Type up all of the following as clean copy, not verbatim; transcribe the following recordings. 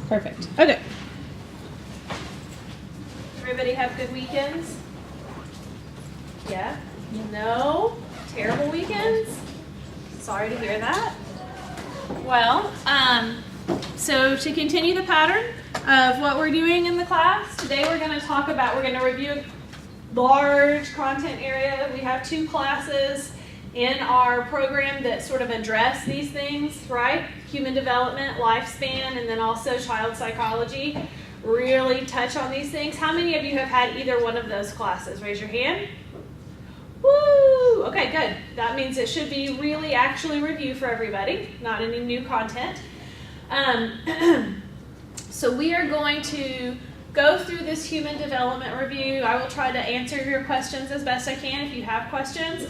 Perfect. Okay. Everybody have good weekends? Yeah? No? Terrible weekends? Sorry to hear that. Well, so to continue the pattern of what we're doing in the class, today we're going to review a large content area. We have 2 classes in our program that sort of address these things, right? Human development, lifespan, and then also child psychology. Really touch on these things. How many of you have had either one of those classes? Raise your hand. Woo! Okay, good. That means it should be really actually review for everybody, not any new content. So we are going to go through this human development review. I will try to answer your questions as best I can. If you have questions,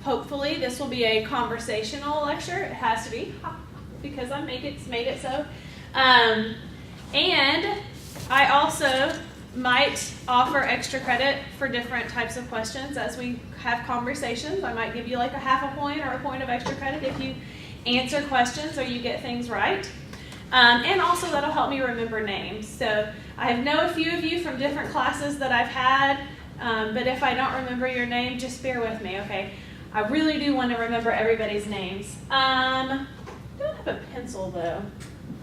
hopefully this will be a conversational lecture. It has to be, because I made it so. And I also might offer extra credit for different types of questions as we have conversations. I might give you like a half a point or a point of extra credit if you answer questions or you get things right. And also that'll help me remember names. So I know a few of you from different classes that I've had, but if I don't remember your name, just bear with me, okay? I really do want to remember everybody's names. I don't have a pencil though.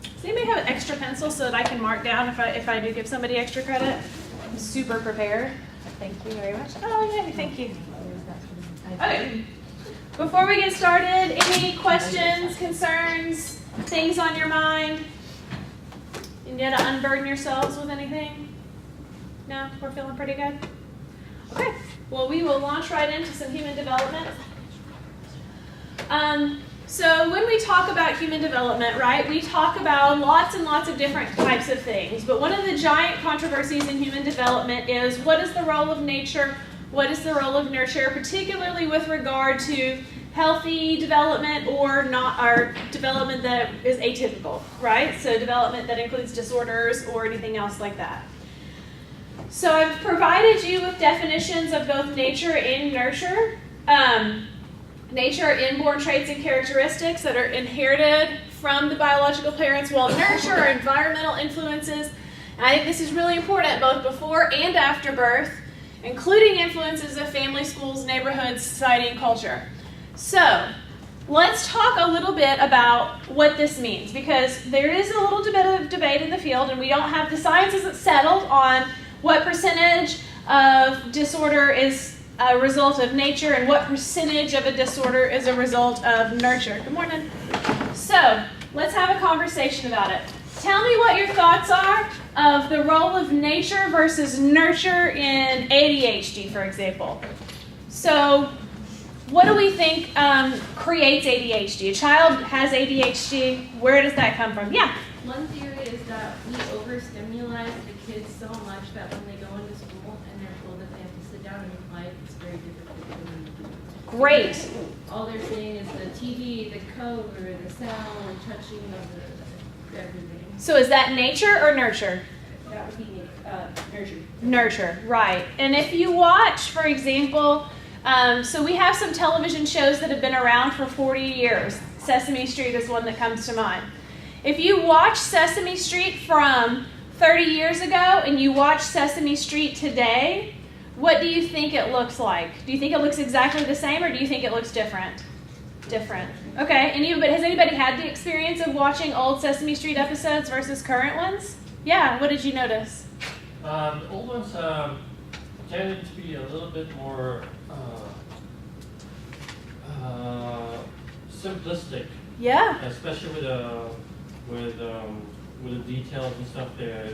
Does anybody have an extra pencil so that I can mark down if I do give somebody extra credit? I'm super prepared. Thank you very much. Oh, yeah, thank you. Okay. Before we get started, any questions, concerns, things on your mind? You need to unburden yourselves with anything? No? We're feeling pretty good? Okay. Well, we will launch right into some human development. So when we talk about human development, right, we talk about lots and lots of different types of things. But one of the giant controversies in human development is what is the role of nature, what is the role of nurture, particularly with regard to healthy development or not, or development that is atypical, right? So development that includes disorders or anything else like that. So I've provided you with definitions of both nature and nurture. Nature are inborn traits and characteristics that are inherited from the biological parents, while nurture are environmental influences. And I think this is really important both before and after birth, including influences of family, schools, neighborhoods, society, and culture. So let's talk a little bit about what this means, because there is a little bit of debate in the field, and we don't have, the science isn't settled on what percentage of disorder is a result of nature and what percentage of a disorder is a result of nurture. Good morning. So let's have a conversation about it. Tell me what your thoughts are of the role of nature versus nurture in ADHD, for example. So what do we think creates ADHD? A child has ADHD. Where does that come from? Yeah? One theory is that we overstimulate the kids so much that when they go into school and they're told that they have to sit down and reply, it's very difficult for them to do. Great. All they're seeing is the TV, the cover, the sound, touching of the everything. So is that nature or nurture? That would be nurture. Nurture, right. And if you watch, for example, so we have some television shows that have been around for 40 years. Sesame Street is one that comes to mind. If you watch Sesame Street from 30 years ago and you watch Sesame Street today, what do you think it looks like? Do you think it looks exactly the same, or do you think it looks different? Different. Okay, but has anybody had the experience of watching old Sesame Street episodes versus current ones? Yeah, what did you notice? The old ones tended to be a little bit more simplistic. Yeah. Especially with the details and stuff that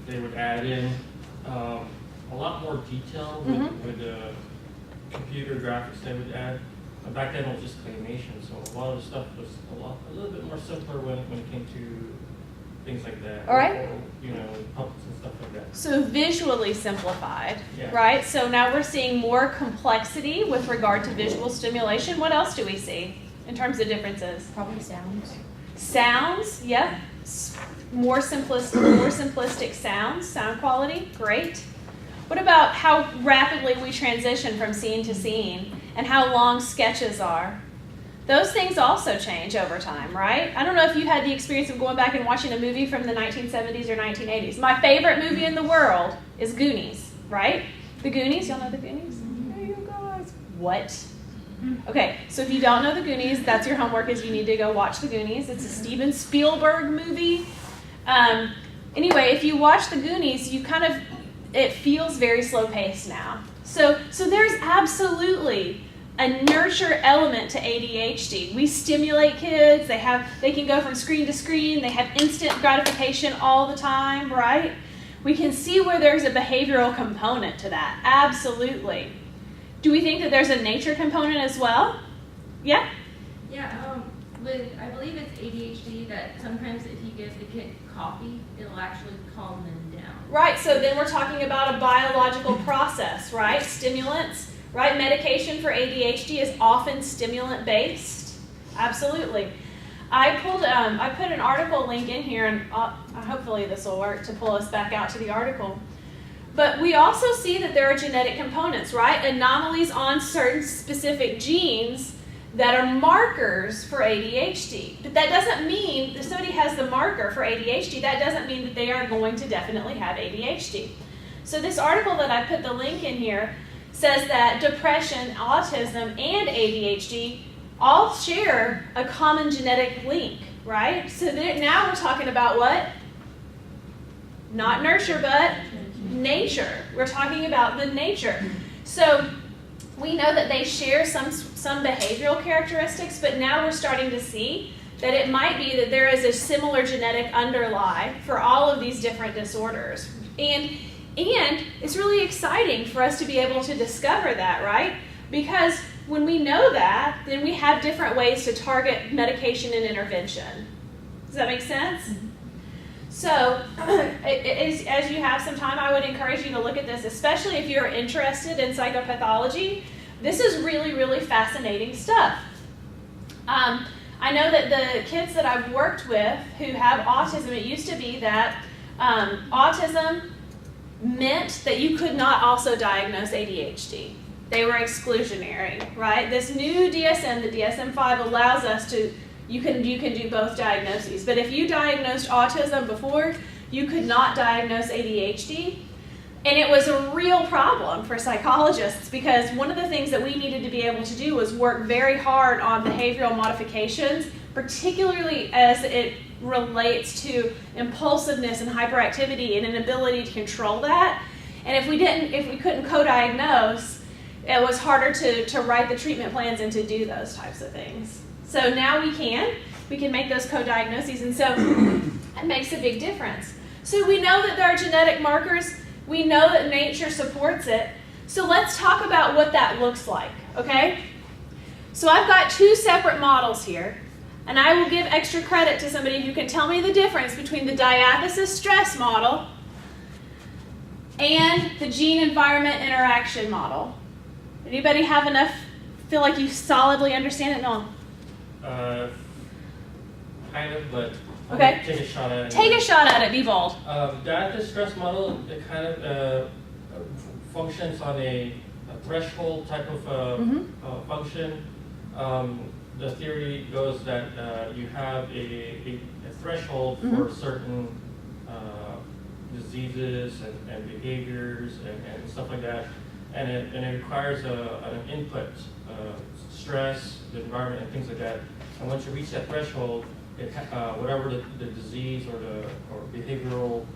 they would add in a lot more detail with the computer graphics they would add. Back then it was just claymation, so a lot of the stuff was a little bit more simpler when it came to things like that. All right. Or, puppets and stuff like that. So visually simplified, Yeah. right? So now we're seeing more complexity with regard to visual stimulation. What else do we see in terms of differences? Probably sounds. Sounds, yep. More simplistic sounds, sound quality, great. What about how rapidly we transition from scene to scene and how long sketches are? those things also change over time, right? I don't know if you had the experience of going back and watching a movie from the 1970s or 1980s. My favorite movie in the world is Goonies, right? The Goonies, y'all know the Goonies? Hey, you guys. What? Okay, so if you don't know the Goonies, that's your homework, is you need to go watch the Goonies. It's a Steven Spielberg movie. Anyway, if you watch the Goonies, it feels very slow paced now. So there's absolutely a nurture element to ADHD. We stimulate kids, they can go from screen to screen, they have instant gratification all the time, right? We can see where there's a behavioral component to that, absolutely. Do we think that there's a nature component as well? Yeah? Yeah, I believe it's ADHD that sometimes if you give the kid coffee, it'll actually calm them down. Right, so then we're talking about a biological process, right? Stimulants, right? Medication for ADHD is often stimulant-based. Absolutely. I put an article link in here, and hopefully this will work to pull us back out to the article. But we also see that there are genetic components, right? Anomalies on certain specific genes that are markers for ADHD. But that doesn't mean, if somebody has the marker for ADHD, that doesn't mean that they are going to definitely have ADHD. So this article that I put the link in here says that depression, autism, and ADHD all share a common genetic link, right? So now we're talking about what? Not nurture, but nature. We're talking about the nature. So we know that they share some behavioral characteristics, but now we're starting to see that it might be that there is a similar genetic underlie for all of these different disorders. And it's really exciting for us to be able to discover that, right? Because when we know that, then we have different ways to target medication and intervention. Does that make sense? So, as you have some time, I would encourage you to look at this, especially if you're interested in psychopathology. This is really, really fascinating stuff. I know that the kids that I've worked with who have autism, it used to be that autism meant that you could not also diagnose ADHD. They were exclusionary, right? This new DSM, the DSM-5, allows us to, you can do both diagnoses. But if you diagnosed autism before, you could not diagnose ADHD. And it was a real problem for psychologists because one of the things that we needed to be able to do was work very hard on behavioral modifications, particularly as it relates to impulsiveness and hyperactivity and an ability to control that. And if we couldn't co-diagnose, it was harder to write the treatment plans and to do those types of things. So now we can make those co-diagnoses, and so it makes a big difference. So we know that there are genetic markers. We know that nature supports it. So let's talk about what that looks like, okay? So I've got two separate models here, and I will give extra credit to somebody who can tell me the difference between the diathesis stress model and the gene-environment interaction model. Anybody have enough, feel like you solidly understand it? No. Kind of, but okay. Take a shot at it. Take a shot at it, be bold. Diathesis stress model, it kind of functions on a threshold type of function. The theory goes that you have a threshold for certain diseases and behaviors and stuff like that. And it requires an input, stress, the environment, and things like that. And once you reach that threshold, whatever the disease or behavioral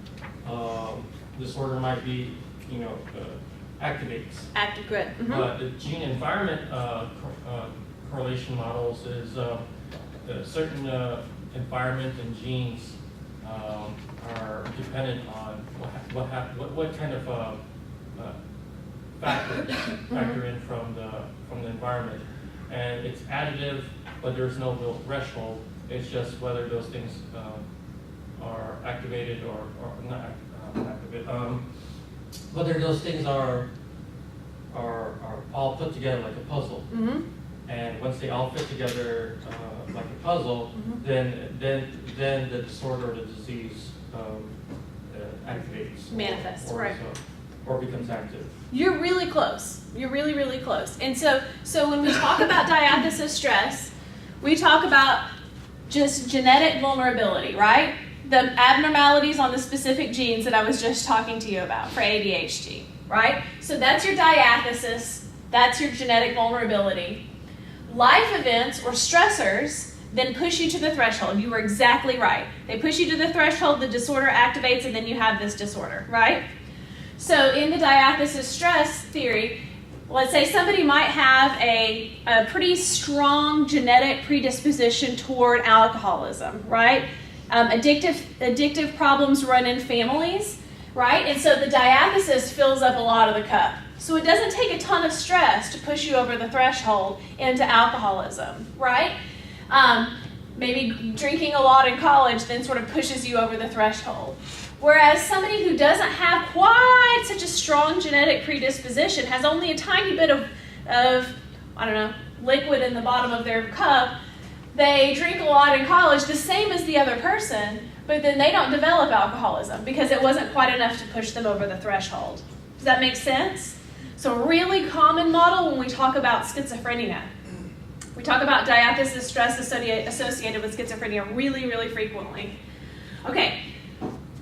disorder might be, activates. Good. The gene-environment correlation models is certain environment and genes are dependent on what kind of factor in from the environment, and it's additive, but there's no real threshold. It's just whether those things are activated or not activated. Whether those things are all put together like a puzzle, and once they all fit together like a puzzle, then the disorder or the disease activates, manifests, right? Or becomes active. You're really close. You're really, really close. And so when we talk about diathesis stress, we talk about just genetic vulnerability, right? The abnormalities on the specific genes that I was just talking to you about for ADHD, right? So that's your diathesis, that's your genetic vulnerability. Life events or stressors then push you to the threshold. You were exactly right. They push you to the threshold, the disorder activates, and then you have this disorder, right? So in the diathesis stress theory, let's say somebody might have a pretty strong genetic predisposition toward alcoholism, right? Addictive problems run in families, right? And so the diathesis fills up a lot of the cup. So it doesn't take a ton of stress to push you over the threshold into alcoholism, right? Maybe drinking a lot in college then sort of pushes you over the threshold. Whereas somebody who doesn't have quite such a strong genetic predisposition, has only a tiny bit of I don't know, liquid in the bottom of their cup, they drink a lot in college, the same as the other person, but then they don't develop alcoholism because it wasn't quite enough to push them over the threshold. Does that make sense? So a really common model when we talk about schizophrenia. We talk about diathesis stress associated with schizophrenia really, really frequently. Okay,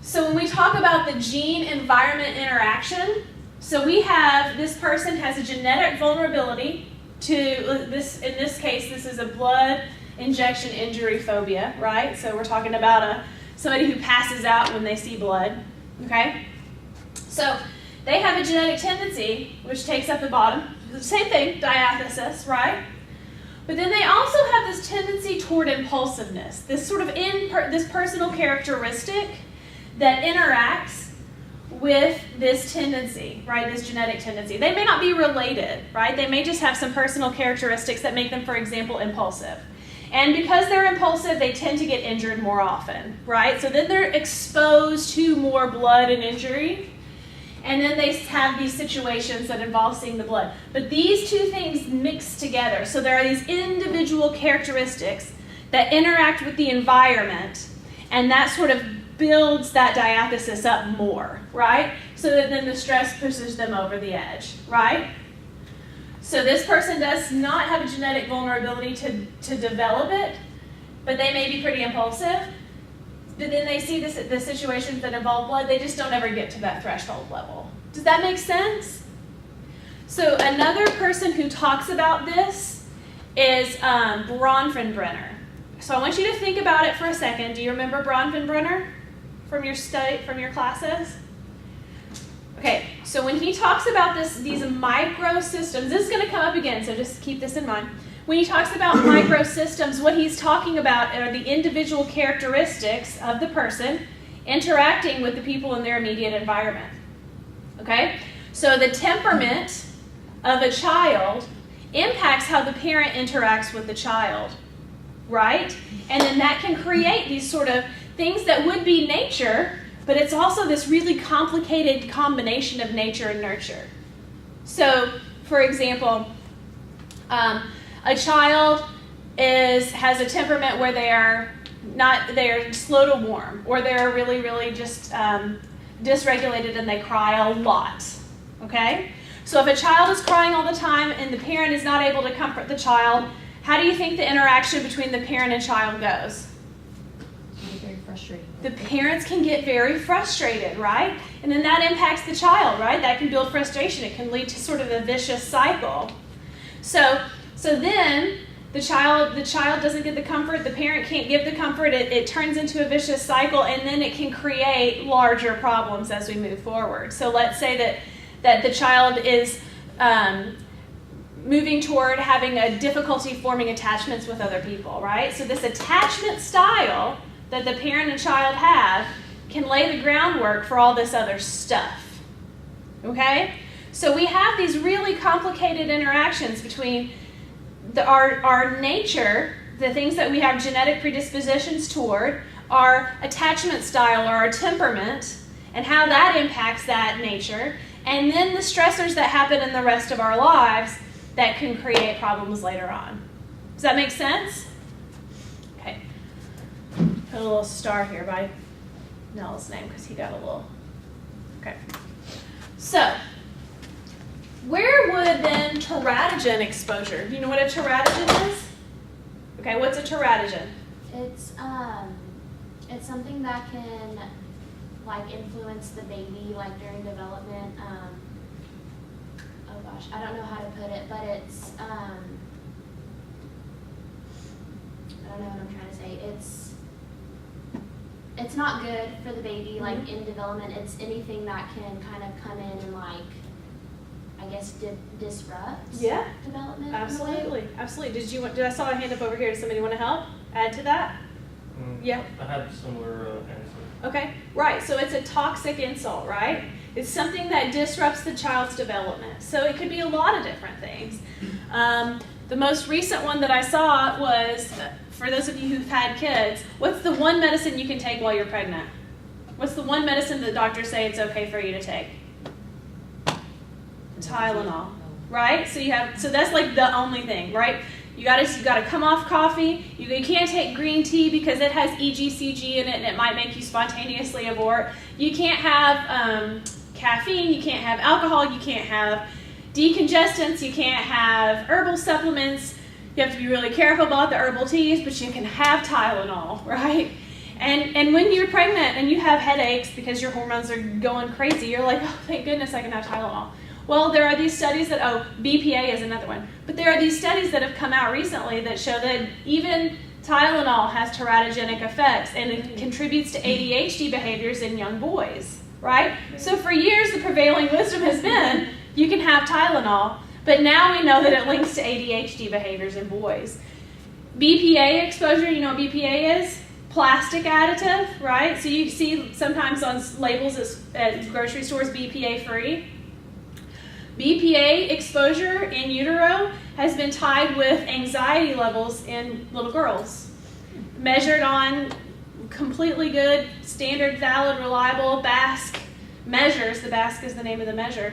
so when we talk about the gene-environment interaction, so we have, this person has a genetic vulnerability to this, in this case, this is a blood injection injury phobia, right? So we're talking about somebody who passes out when they see blood, okay? So they have a genetic tendency, which takes up the bottom, the same thing, diathesis, right? But then they also have this tendency toward impulsiveness, this sort of this personal characteristic that interacts with this tendency, right, this genetic tendency. They may not be related, right? They may just have some personal characteristics that make them, for example, impulsive. And because they're impulsive, they tend to get injured more often, right? So then they're exposed to more blood and injury, and then they have these situations that involve seeing the blood. But these two things mix together. So there are these individual characteristics that interact with the environment, and that sort of builds that diathesis up more, right? So that then the stress pushes them over the edge, right? So this person does not have a genetic vulnerability to develop it, but they may be pretty impulsive. But then they see the situations that involve blood, they just don't ever get to that threshold level. Does that make sense? So another person who talks about this is Bronfenbrenner. So I want you to think about it for a second. Do you remember Bronfenbrenner from your classes? Okay, so when he talks about these microsystems, this is going to come up again, so just keep this in mind. When he talks about microsystems, what he's talking about are the individual characteristics of the person interacting with the people in their immediate environment. Okay? So the temperament of a child impacts how the parent interacts with the child, right? And then that can create these sort of things that would be nature, but it's also this really complicated combination of nature and nurture. So, for example, a child has a temperament where they're slow to warm, or they're really, really just dysregulated and they cry a lot, okay? So if a child is crying all the time and the parent is not able to comfort the child, how do you think the interaction between the parent and child goes? Very frustrating. The parents can get very frustrated, right? And then that impacts the child, right? That can build frustration. It can lead to sort of a vicious cycle. So then the child doesn't get the comfort, the parent can't give the comfort, it turns into a vicious cycle, and then it can create larger problems as we move forward. So let's say that the child is moving toward having a difficulty forming attachments with other people, right? So this attachment style that the parent and child have can lay the groundwork for all this other stuff, okay? So we have these really complicated interactions between our nature, the things that we have genetic predispositions toward, our attachment style or our temperament, and how that impacts that nature, and then the stressors that happen in the rest of our lives that can create problems later on. Does that make sense? Okay. Put a little star here by Nell's name because he got a little... Okay. So, where would then teratogen exposure, do you know what a teratogen is? Okay. Okay, what's a teratogen? It's something that can like influence the baby like during development. Oh gosh, I don't know how to put it, but it's I don't know what I'm trying to say. It's not good for the baby like in development. It's anything that can kind of come in and like I guess disrupt development. Absolutely, absolutely. Did I saw a hand up over here? Does somebody want to help add to that? Yeah. I had a similar answer. Okay, right. So it's a toxic insult, right? It's something that disrupts the child's development. So it could be a lot of different things. The most recent one that I saw was, for those of you who've had kids, what's the one medicine you can take while you're pregnant? What's the one medicine that doctors say it's okay for you to take? Tylenol, right? So that's like the only thing, right? You gotta come off coffee. You can't take green tea because it has EGCG in it and it might make you spontaneously abort. You can't have caffeine. You can't have alcohol. You can't have decongestants. You can't have herbal supplements. You have to be really careful about the herbal teas, but you can have Tylenol, right? And when you're pregnant and you have headaches because your hormones are going crazy, you're like, oh, thank goodness I can have Tylenol. Well, there are these studies that, BPA is another one, but there are these studies that have come out recently that show that even Tylenol has teratogenic effects and it contributes to ADHD behaviors in young boys, right? So for years, the prevailing wisdom has been you can have Tylenol, but now we know that it links to ADHD behaviors in boys. BPA exposure, you know what BPA is? Plastic additive, right? So you see sometimes on labels at grocery stores, BPA free. BPA exposure in utero has been tied with anxiety levels in little girls, measured on completely good, standard, valid, reliable BASC measures. The BASC is the name of the measure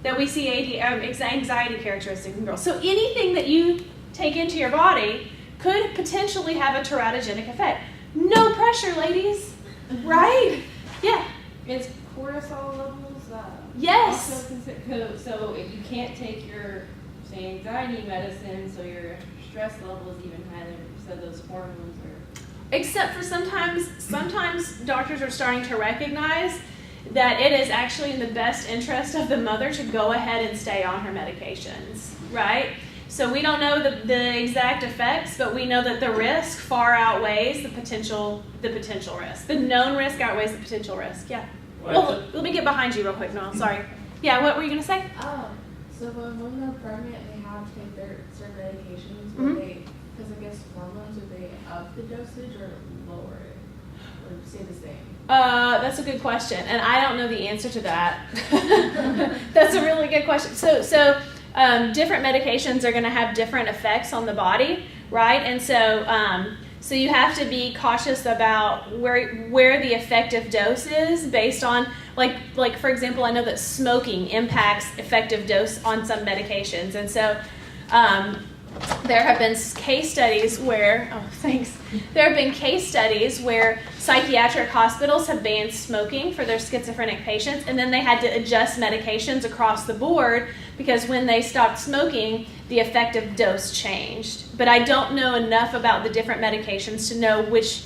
that we see anxiety characteristics in girls. So anything that you take into your body could potentially have a teratogenic effect. No pressure, ladies, right? Yeah. It's cortisol levels. Yes. Also so if you can't take your, say, anxiety medicine, so your stress level is even higher, so those hormones are... Except for sometimes doctors are starting to recognize that it is actually in the best interest of the mother to go ahead and stay on her medications, right? So we don't know the exact effects, but we know that the risk far outweighs the potential risk. The known risk outweighs the potential risk, yeah. Well, let me get behind you real quick, Noel. Sorry. Yeah, what were you going to say? So when they're pregnant, they have to take their certain medications. Will they, because I guess hormones, would they up the dosage or lower it? Or stay the same? That's a good question, and I don't know the answer to that. That's a really good question. So different medications are going to have different effects on the body, right? And so you have to be cautious about where the effective dose is based on, like for example, I know that smoking impacts effective dose on some medications. And so there have been case studies where, psychiatric hospitals have banned smoking for their schizophrenic patients, and then they had to adjust medications across the board because when they stopped smoking, the effective dose changed. But I don't know enough about the different medications to know which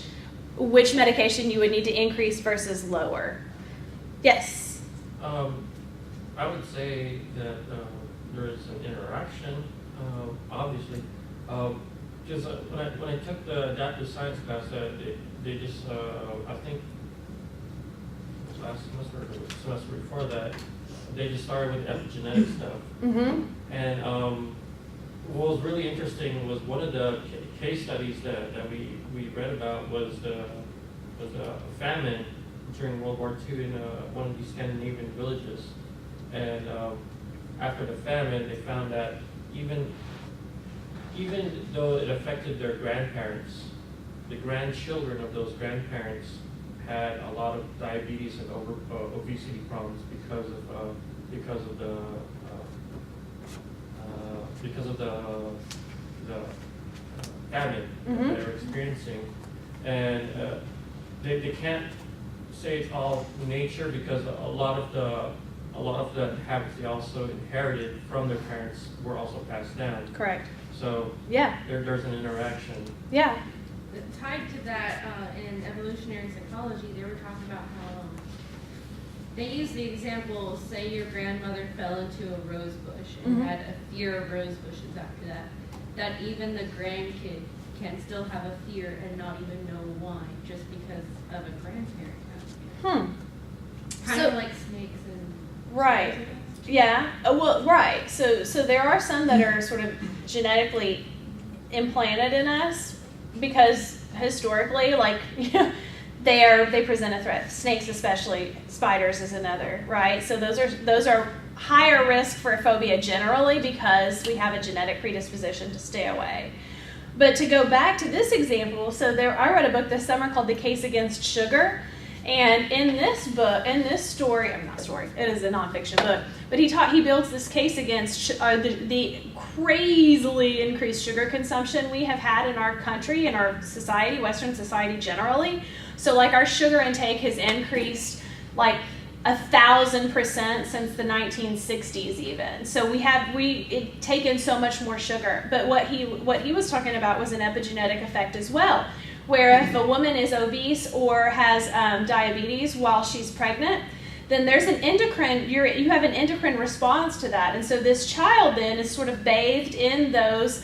medication you would need to increase versus lower. Yes? I would say that there is an interaction, obviously. Because when I took the adaptive science class, they just, I think, last semester or the semester before that, they just started with epigenetic stuff. Mm-hmm. And what was really interesting was one of the case studies that we read about was a famine during World War II in one of these Scandinavian villages. And after the famine, they found that even though it affected their grandparents, the grandchildren of those grandparents had a lot of diabetes and obesity problems because of the famine Mm-hmm. that they're experiencing, and they can't say it's all nature because a lot of a lot of the habits they also inherited from their parents were also passed down. Correct. So Yeah. there's an interaction. Yeah. Tied to that, in evolutionary psychology, they were talking about how they use the example, say your grandmother fell into a rose bush and Mhm. had a fear of rose bushes after that, that even the grandkid can still have a fear and not even know why, just because of a grandparent having it. Kind So- of like snakes and Right. spiders, I guess. Yeah. Well, right. So there are some that are sort of genetically implanted in us because historically, like, they present a threat. Snakes, especially, spiders is another, right? So those are higher risk for phobia generally because we have a genetic predisposition to stay away. But to go back to this example, I read a book this summer called The Case Against Sugar. And in this story, it is a nonfiction book, but he builds this case against the crazily increased sugar consumption we have had in our country, in our society, Western society generally. So like our sugar intake has increased like 1,000% since the 1960s even. So we've taken so much more sugar. But what he was talking about was an epigenetic effect as well, where if a woman is obese or has diabetes while she's pregnant, then there's you have an endocrine response to that. And so this child then is sort of bathed in those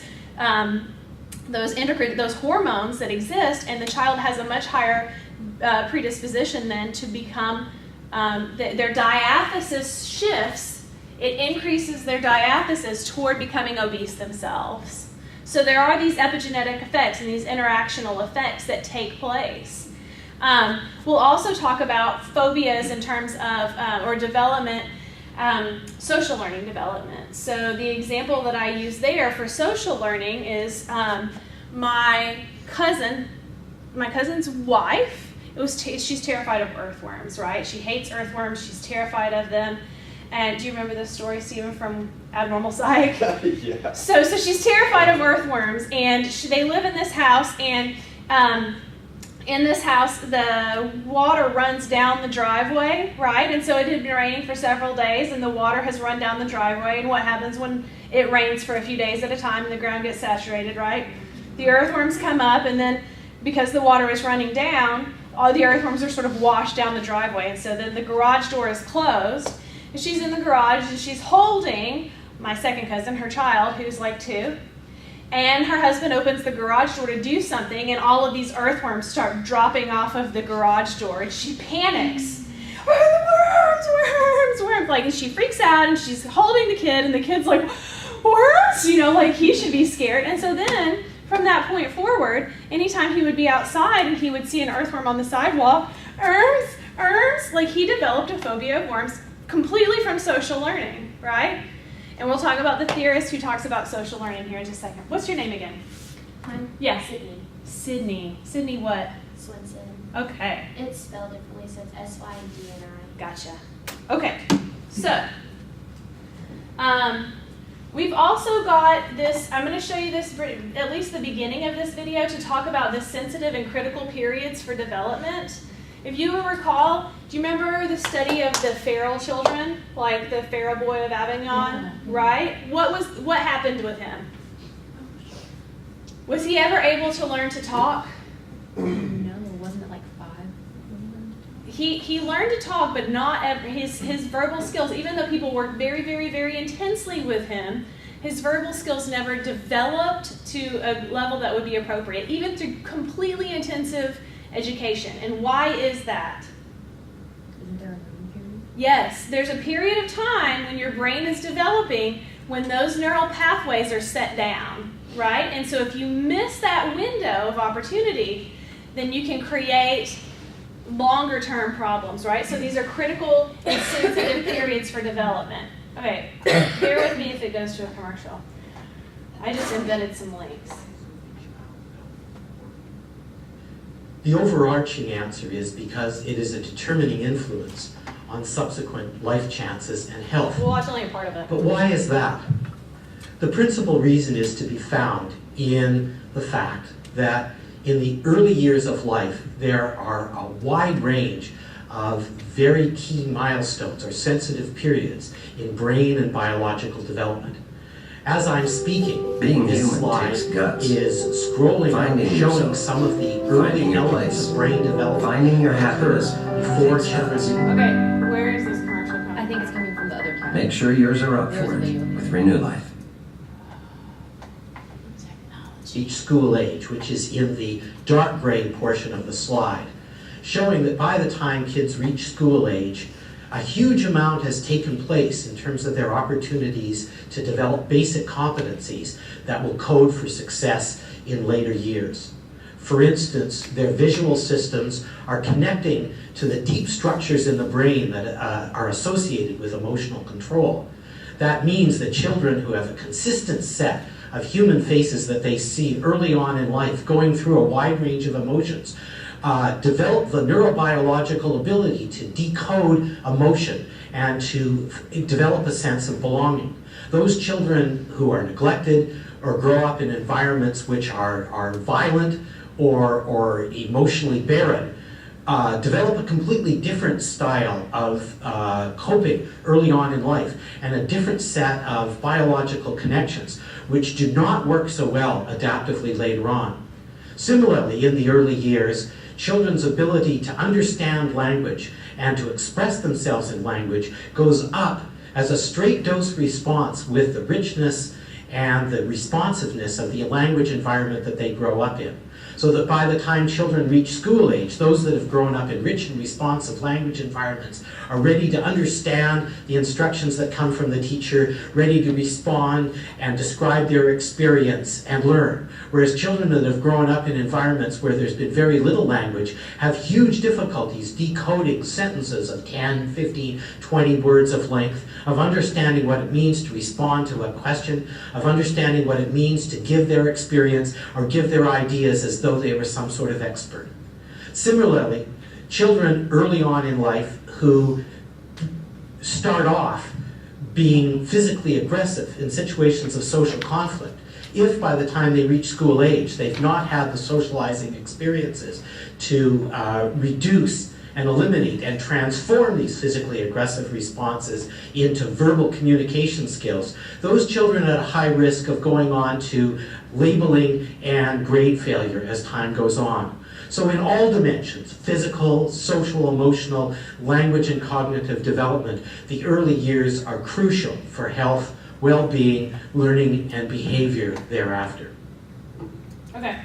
hormones that exist, and the child has a much higher predisposition then to become, their diathesis shifts. It increases their diathesis toward becoming obese themselves. So there are these epigenetic effects and these interactional effects that take place. We'll also talk about phobias in terms of, or development, social learning development. So the example that I use there for social learning is my cousin's wife. She's terrified of earthworms, right? She hates earthworms. She's terrified of them. And do you remember this story, Stephen, from Abnormal Psych? Yeah. So she's terrified of earthworms, and they live in this house, and in this house, the water runs down the driveway, right? And so it had been raining for several days, and the water has run down the driveway, and what happens when it rains for a few days at a time and the ground gets saturated, right? The earthworms come up, and then because the water is running down, all the earthworms are sort of washed down the driveway, and so then the garage door is closed. And she's in the garage, and she's holding my second cousin, her child, who's like 2. And her husband opens the garage door to do something, and all of these earthworms start dropping off of the garage door, and she panics. Worms! Like, and she freaks out, and she's holding the kid, and the kid's like, worms? Like he should be scared. And so then, from that point forward, anytime he would be outside and he would see an earthworm on the sidewalk, worms, like he developed a phobia of worms completely from social learning, right? And we'll talk about the theorist who talks about social learning here in just a second. What's your name again? I'm Yeah. Sydney Sydney what? Swinson. Okay, It's spelled differently, so it's SYNDNI. gotcha. Okay, so we've also got this, I'm going to show you this, at least the beginning of this video, to talk about the sensitive and critical periods for development. If you will recall, do you remember the study of the feral children, like the Pharaoh boy of Avignon, right? What happened with him? Was he ever able to learn to talk? No, wasn't it like 5? He learned to talk, but not his verbal skills. Even though people worked very, very, very intensely with him, his verbal skills never developed to a level that would be appropriate, even through completely intensive education. And why is that? Isn't there a learning period? Yes, there's a period of time when your brain is developing when those neural pathways are set down, right? And so if you miss that window of opportunity, then you can create longer term problems, right? So these are critical and sensitive periods for development. Okay, bear with me if it goes to a commercial. I just invented some links. The overarching answer is because it is a determining influence on subsequent life chances and health. We'll watch only a part of it. But why is that? The principal reason is to be found in the fact that in the early years of life, there are a wide range of very key milestones or sensitive periods in brain and biological development. As I'm speaking, Being this human slide takes guts. is scrolling up, Finding showing yourself. some of the Finding early your elements place. of brain development Finding your that occur happiness before takes guts. children. Okay, where is this commercial coming I think from? it's coming from the other camera. Make sure yours are up There's for a it video. with Renew Life. Each school age, which is in the dark gray portion of the slide, showing that by the time kids reach school age, a huge amount has taken place in terms of their opportunities to develop basic competencies that will code for success in later years. For instance, their visual systems are connecting to the deep structures in the brain that are associated with emotional control. That means that children who have a consistent set of human faces that they see early on in life, going through a wide range of emotions, develop the neurobiological ability to decode emotion and to develop a sense of belonging. Those children who are neglected or grow up in environments which are violent or emotionally barren develop a completely different style of coping early on in life and a different set of biological connections which do not work so well adaptively later on. Similarly, in the early years, children's ability to understand language and to express themselves in language goes up as a straight dose response with the richness and the responsiveness of the language environment that they grow up in. So that by the time children reach school age, those that have grown up in rich and responsive language environments are ready to understand the instructions that come from the teacher, ready to respond and describe their experience and learn. Whereas children that have grown up in environments where there's been very little language have huge difficulties decoding sentences of 10, 15, 20 words of length, of understanding what it means to respond to a question, of understanding what it means to give their experience or give their ideas as though they were some sort of expert. Similarly, children early on in life who start off being physically aggressive in situations of social conflict, if by the time they reach school age they've not had the socializing experiences to reduce and eliminate and transform these physically aggressive responses into verbal communication skills, those children are at a high risk of going on to labeling and grade failure as time goes on. So in all dimensions, physical, social, emotional, language, and cognitive development, the early years are crucial for health, well-being, learning, and behavior thereafter. Okay.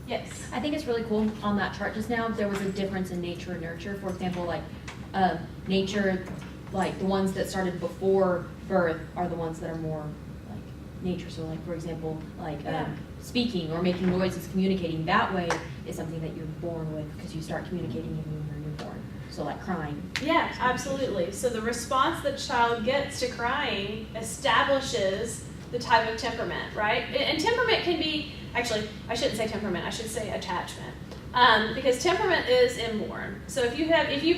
Yes. I think it's really cool on that chart just now, there was a difference in nature and nurture. For example, like nature, like the ones that started before birth are the ones that are more like nature. So like, for example, like speaking or making noises, communicating that way is something that you're born with because you start communicating even when you're born. So like crying. Yeah, absolutely. So the response the child gets to crying establishes the type of temperament, right? And temperament can be, actually, I shouldn't say temperament, I should say attachment. Because temperament is inborn. So if you've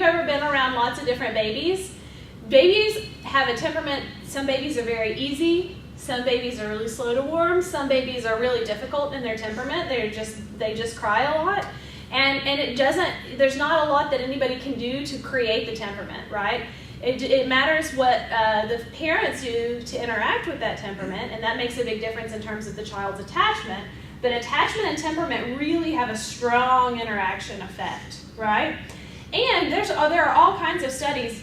ever been around lots of different babies have a temperament. Some babies are very easy. Some babies are really slow to warm. Some babies are really difficult in their temperament. They just cry a lot. And there's not a lot that anybody can do to create the temperament, right? It matters what the parents do to interact with that temperament, and that makes a big difference in terms of the child's attachment. But attachment and temperament really have a strong interaction effect, right? And there are all kinds of studies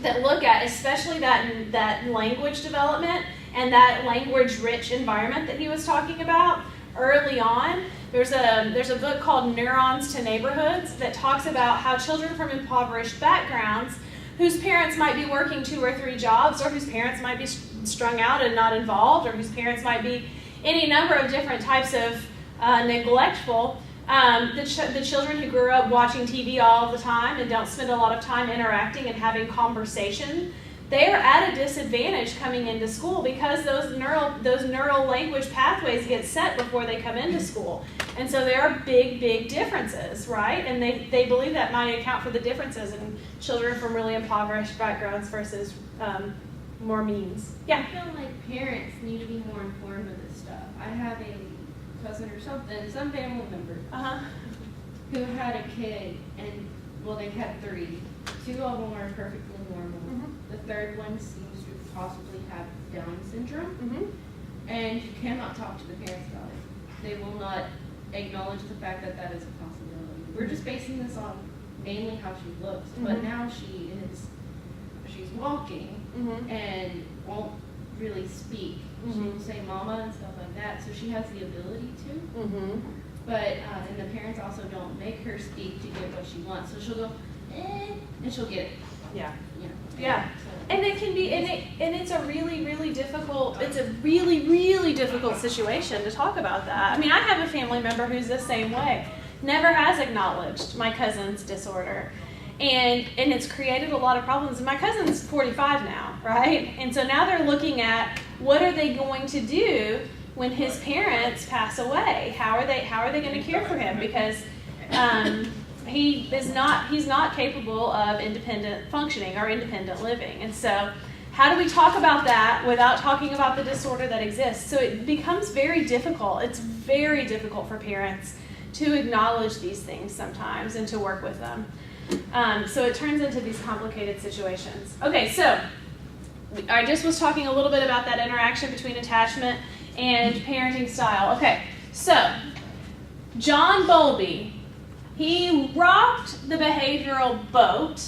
that look at, especially that language development and that language-rich environment that he was talking about early on. There's a book called Neurons to Neighborhoods that talks about how children from impoverished backgrounds whose parents might be working 2 or 3 jobs, or whose parents might be strung out and not involved, or whose parents might be any number of different types of neglectful. The children who grew up watching TV all the time and don't spend a lot of time interacting and having conversation, they are at a disadvantage coming into school because those neural language pathways get set before they come into school. And so there are big differences, right? And they believe that might account for the differences in children from really impoverished backgrounds versus more means. Yeah? I feel like parents need to be more informed of this stuff. I have a cousin or something, some family member, who had a kid, and well, they had 3. 2 of them are perfectly normal. The third one seems to possibly have Down syndrome. And you cannot talk to the parents about it. They will not acknowledge the fact that that is a possibility. We're just basing this on mainly how she looks, but now she's walking and won't really speak. She will say mama and stuff like that, so she has the ability to. But, and the parents also don't make her speak to get what she wants, so she'll go, and she'll get it. Yeah. You know. Yeah. So- And it can be, and it's a really, really difficult, it's a really, really difficult situation to talk about that. I mean, I have a family member who's the same way. Never has acknowledged my cousin's disorder. And it's created a lot of problems. And my cousin's 45 now, right? And so now they're looking at what are they going to do when his parents pass away? How are they going to care for him? Because he's not capable of independent functioning or independent living. And so how do we talk about that without talking about the disorder that exists? So it becomes very difficult. It's very difficult for parents to acknowledge these things sometimes and to work with them. So it turns into these complicated situations. Okay, so I just was talking a little bit about that interaction between attachment and parenting style. Okay, so John Bowlby, he rocked the behavioral boat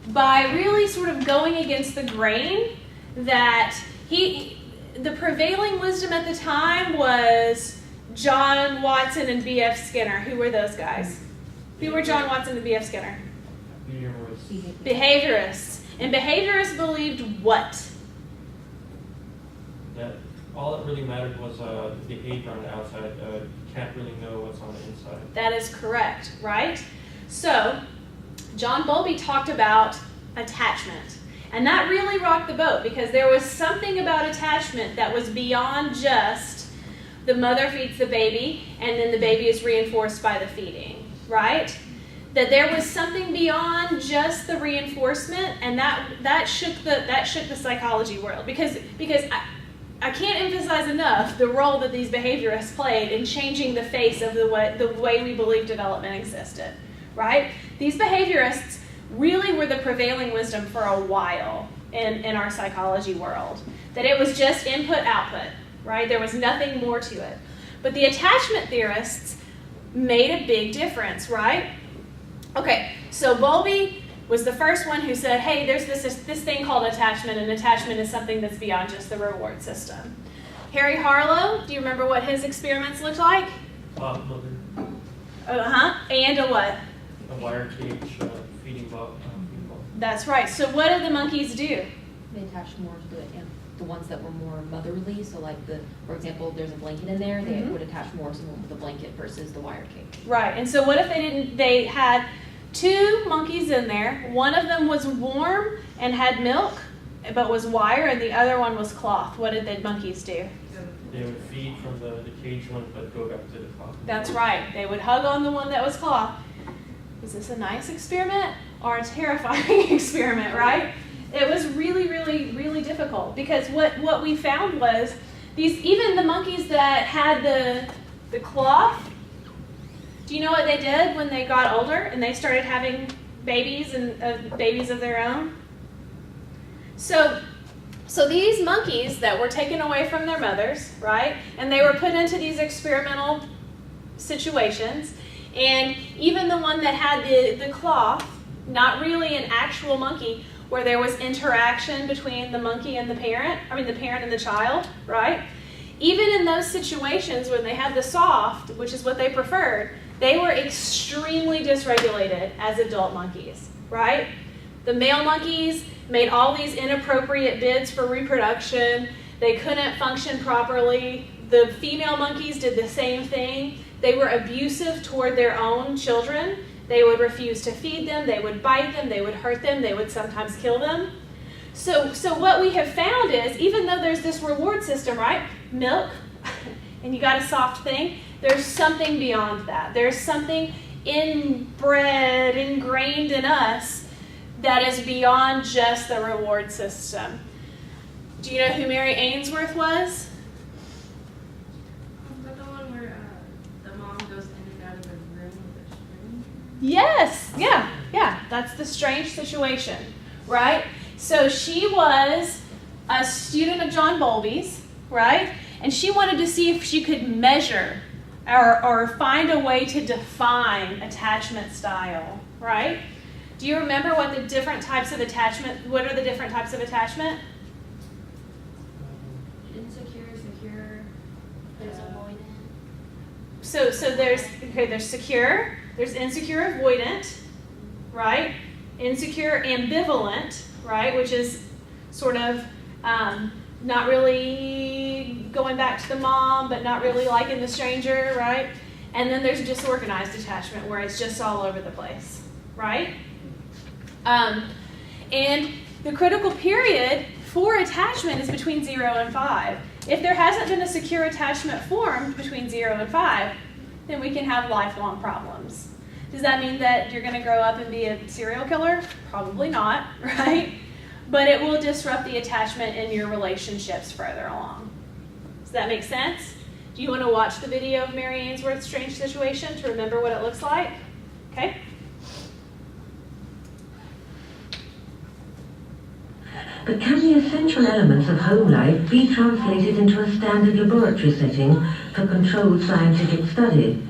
by really sort of going against the grain that the prevailing wisdom at the time was John Watson and B.F. Skinner. Who were those guys? Who were John Watson and B.F. Skinner? Behaviorists. And behaviorists believed what? That all that really mattered was the behavior on the outside. You can't really know what's on the inside. That is correct, right? So, John Bowlby talked about attachment. And that really rocked the boat because there was something about attachment that was beyond just the mother feeds the baby and then the baby is reinforced by the feeding, right? That there was something beyond just the reinforcement, and that shook the psychology world because I can't emphasize enough the role that these behaviorists played in changing the face of the way we believe development existed, right? These behaviorists really were the prevailing wisdom for a while in our psychology world. That it was just input-output, right? There was nothing more to it. But the attachment theorists made a big difference, right? Okay, so Bowlby was the first one who said, hey, there's this thing called attachment, and attachment is something that's beyond just the reward system. Harry Harlow, do you remember what his experiments looked like? Mother. And a what? A wire cage feeding ball. That's right. So what did the monkeys do? They attached more to the ones that were more motherly. So like for example, there's a blanket in there, they would attach more to the blanket versus the wire cage. Right. And so what if they had 2 monkeys in there. One of them was warm and had milk, but was wire, and the other one was cloth. What did the monkeys do? They would feed from the cage one, but go back to the cloth. That's right. They would hug on the one that was cloth. Is this a nice experiment or a terrifying experiment, right? It was really, really, really difficult because what we found was even the monkeys that had the cloth, do you know what they did when they got older and they started having babies and babies of their own? So these monkeys that were taken away from their mothers, right, and they were put into these experimental situations, and even the one that had the cloth, not really an actual monkey, where there was interaction between the monkey and the parent and the child, right? Even in those situations when they had the soft, which is what they preferred, they were extremely dysregulated as adult monkeys, right? The male monkeys made all these inappropriate bids for reproduction. They couldn't function properly. The female monkeys did the same thing. They were abusive toward their own children. They would refuse to feed them. They would bite them. They would hurt them. They would sometimes kill them. So what we have found is, even though there's this reward system, right? Milk, and you got a soft thing, there's something beyond that. There's something ingrained in us that is beyond just the reward system. Do you know who Mary Ainsworth was? Is that the one where the mom goes in and out of the room with a string? Yes, yeah. That's the strange situation, right? So she was a student of John Bowlby's, right? And she wanted to see if she could measure or find a way to define attachment style, right? Do you remember what the different types of attachment, what are the different types of attachment? Insecure, secure, there's avoidant. So there's secure, there's insecure avoidant, right? Insecure ambivalent, right? Which is sort of not really going back to the mom, but not really liking the stranger, right? And then there's disorganized attachment where it's just all over the place, right? And the critical period for attachment is between 0 and 5. If there hasn't been a secure attachment formed between 0 and 5, then we can have lifelong problems. Does that mean that you're going to grow up and be a serial killer? Probably not, right? But it will disrupt the attachment in your relationships further along. Does that make sense? Do you want to watch the video of Mary Ainsworth's strange situation to remember what it looks like? Okay. But can the essential elements of home life be translated into a standard laboratory setting for controlled scientific study?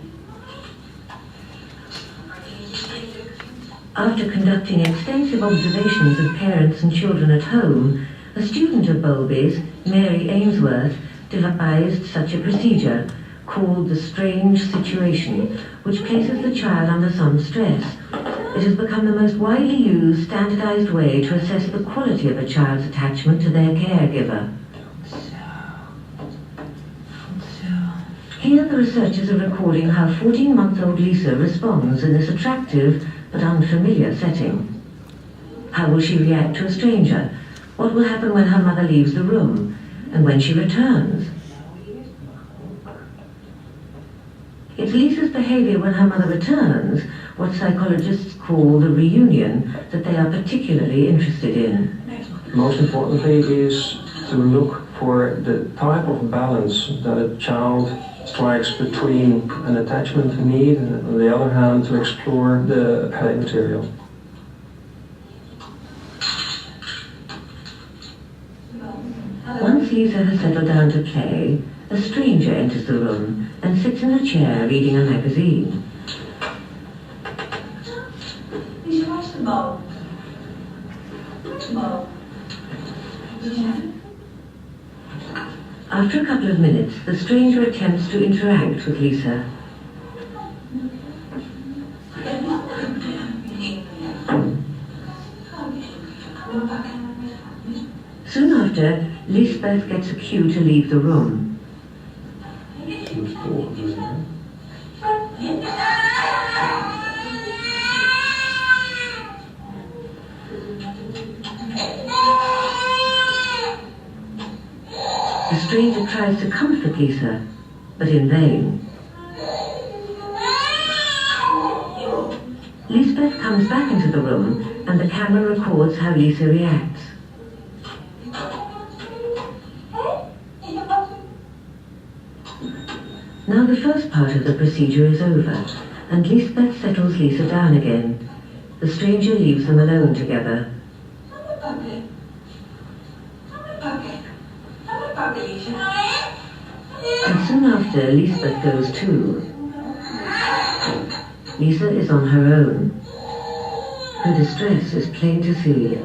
After conducting extensive observations of parents and children at home, a student of Bowlby's, Mary Ainsworth, devised such a procedure called the strange situation, which places the child under some stress. It has become the most widely used, standardized way to assess the quality of a child's attachment to their caregiver. Here the researchers are recording how 14-month-old Lisa responds in this attractive but unfamiliar setting. How will she react to a stranger? What will happen when her mother leaves the room? And when she returns? It's Lisa's behavior when her mother returns, what psychologists call the reunion, that they are particularly interested in. Most importantly is to look for the type of balance that a child strikes between an attachment need and, on the other hand, to explore the play material. Once Lisa has settled down to play, a stranger enters the room and sits in a chair reading a magazine. After a couple of minutes, the stranger attempts to interact with Lisa. Soon after, Lisbeth gets a cue to leave the room. The stranger tries to comfort Lisa, but in vain. Lisbeth comes back into the room, and the camera records how Lisa reacts. Now the first part of the procedure is over, and Lisbeth settles Lisa down again. The stranger leaves them alone together. And soon after, Lisbeth goes too. Lisa is on her own. Her distress is plain to see.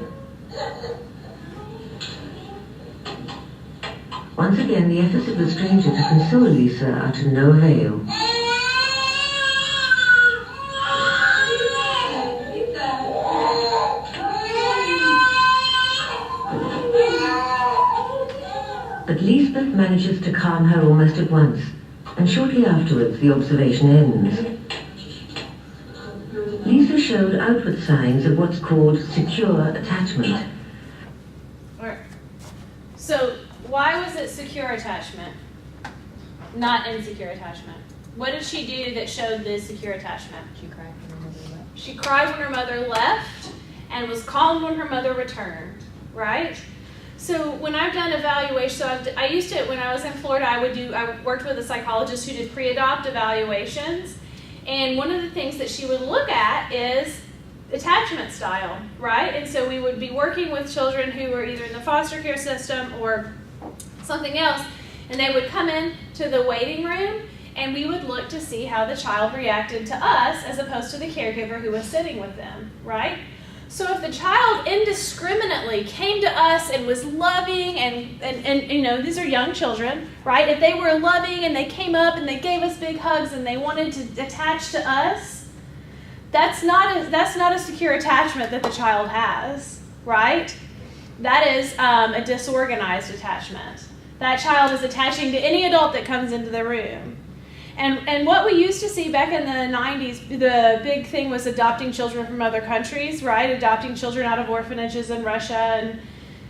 Once again, the efforts of the stranger to console Lisa are to no avail. But Lisbeth manages to calm her almost at once, and shortly afterwards the observation ends. Lisa showed outward signs of what's called secure attachment. Alright. So, why was it secure attachment, not insecure attachment? What did she do that showed the secure attachment? She cried when her mother left. She cried when her mother left and was calm when her mother returned, right? So when I've done evaluation, I used to, when I was in Florida, I worked with a psychologist who did pre-adopt evaluations. And one of the things that she would look at is attachment style, right? And so we would be working with children who were either in the foster care system or something else, and they would come in to the waiting room, and we would look to see how the child reacted to us as opposed to the caregiver who was sitting with them, right? So if the child indiscriminately came to us and was loving and you know, these are young children, right? If they were loving and they came up and they gave us big hugs and they wanted to attach to us, that's not a secure attachment that the child has, right? That is a disorganized attachment. That child is attaching to any adult that comes into the room. And what we used to see back in the 90s, the big thing was adopting children from other countries, right? Adopting children out of orphanages in Russia and,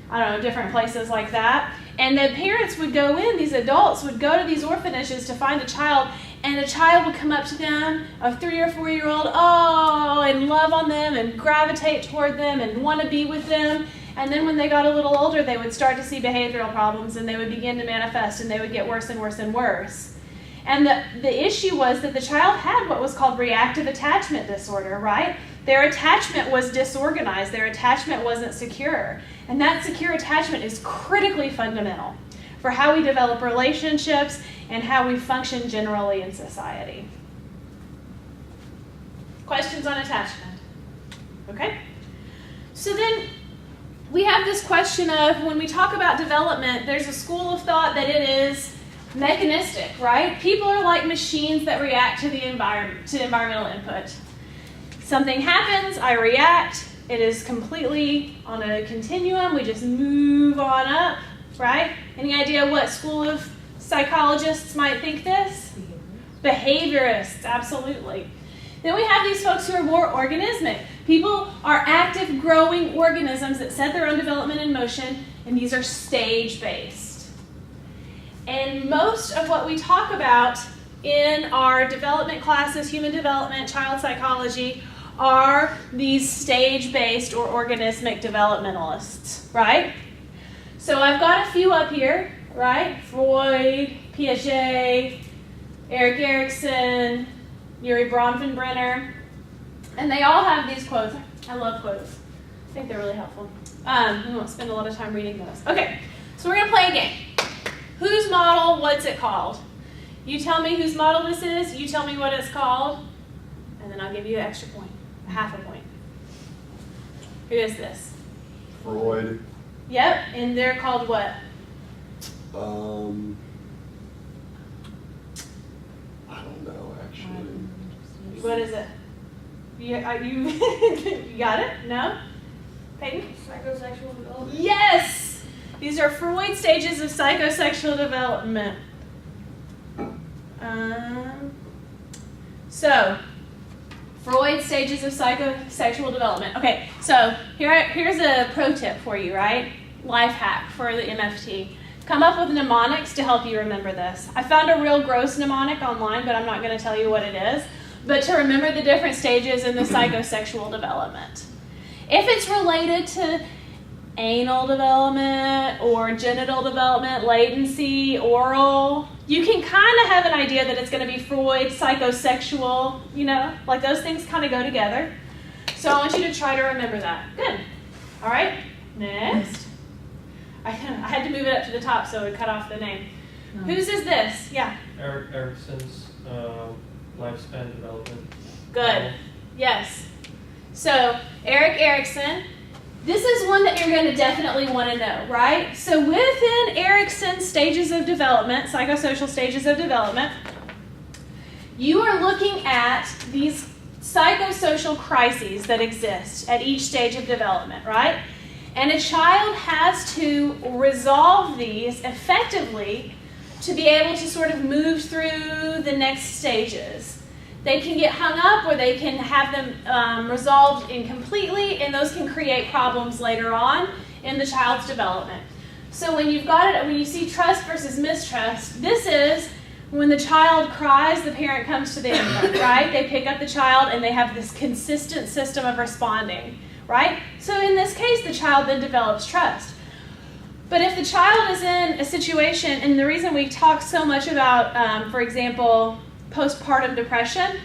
I don't know, different places like that. And the parents would go in, these adults would go to these orphanages to find a child, and a child would come up to them, a 3 or 4 year old, and love on them and gravitate toward them and want to be with them. And then when they got a little older, they would start to see behavioral problems, and they would begin to manifest, and they would get worse and worse and worse. And the issue was that the child had what was called reactive attachment disorder, right? Their attachment was disorganized. Their attachment wasn't secure. And that secure attachment is critically fundamental for how we develop relationships and how we function generally in society. Questions on attachment? Okay? So then we have this question of, when we talk about development, there's a school of thought that it is mechanistic, right? People are like machines that react to the environment, to environmental input. Something happens, I react. It is completely on a continuum. We just move on up, right? Any idea what school of psychologists might think this? Behaviorists, absolutely. Then we have these folks who are more organismic. People are active, growing organisms that set their own development in motion, and these are stage-based. And most of what we talk about in our development classes, human development, child psychology, are these stage-based or organismic developmentalists, right? So I've got a few up here, right? Freud, Piaget, Erik Erikson, Yuri Bronfenbrenner, and they all have these quotes. I love quotes. I think they're really helpful. We won't spend a lot of time reading those. Okay, so we're going to play a game. Whose model, what's it called? You tell me whose model this is, you tell me what it's called, and then I'll give you an extra point, half a point. Who is this? Freud. Yep, and they're called what? I don't know, actually. What is it? You you got it? No? Peyton? Psychosexual development. Yes! These are Freud stages of psychosexual development. So, Freud stages of psychosexual development. Okay, so here's a pro tip for you, right? Life hack for the MFT. Come up with mnemonics to help you remember this. I found a real gross mnemonic online, but I'm not going to tell you what it is. But to remember the different stages in the psychosexual development. If it's related to anal development or genital development, latency, oral, you can kind of have an idea that it's going to be Freud, psychosexual, you know, like those things kind of go together. So I want you to try to remember that. Good. All right, next. I had to move it up to the top so it would cut off the name. Whose is this? Yeah. Erik Erikson's lifespan development. Good. Yes. So Erik Erikson. This is one that you're going to definitely want to know, right? So within Erikson's stages of development, psychosocial stages of development, you are looking at these psychosocial crises that exist at each stage of development, right? And a child has to resolve these effectively to be able to sort of move through the next stages. They can get hung up or they can have them resolved incompletely, and those can create problems later on in the child's development. So when you've got it, when you see trust versus mistrust, this is when the child cries, the parent comes to the infant, right? They pick up the child and they have this consistent system of responding, right? So in this case, the child then develops trust. But if the child is in a situation, and the reason we talk so much about, for example, postpartum depression,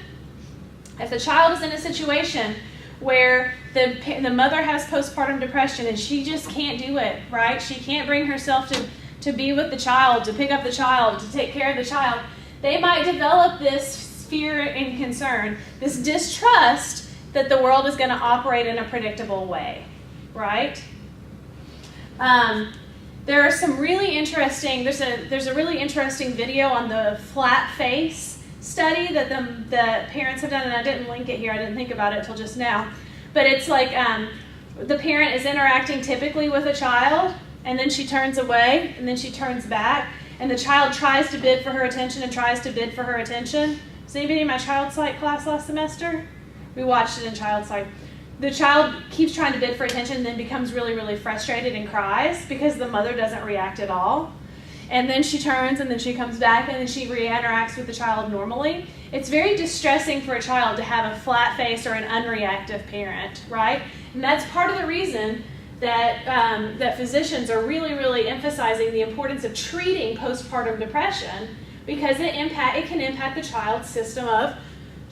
if the child is in a situation where the mother has postpartum depression and she just can't do it, right? She can't bring herself to be with the child, to pick up the child, to take care of the child. They might develop this fear and concern, this distrust that the world is going to operate in a predictable way, right? There are some really interesting, there's a really interesting video on the flat face study that the parents have done, and I didn't link it here, I didn't think about it till just now, but it's like the parent is interacting typically with a child, and then she turns away, and then she turns back, and the child tries to bid for her attention and tries to bid for her attention. Was anybody in my child psych class last semester? We watched it in child psych. The child keeps trying to bid for attention and then becomes really, really frustrated and cries because the mother doesn't react at all. And then she turns and then she comes back and then she re-interacts with the child normally. It's very distressing for a child to have a flat face or an unreactive parent, right? And that's part of the reason that that physicians are really, really emphasizing the importance of treating postpartum depression, because it can impact the child's system of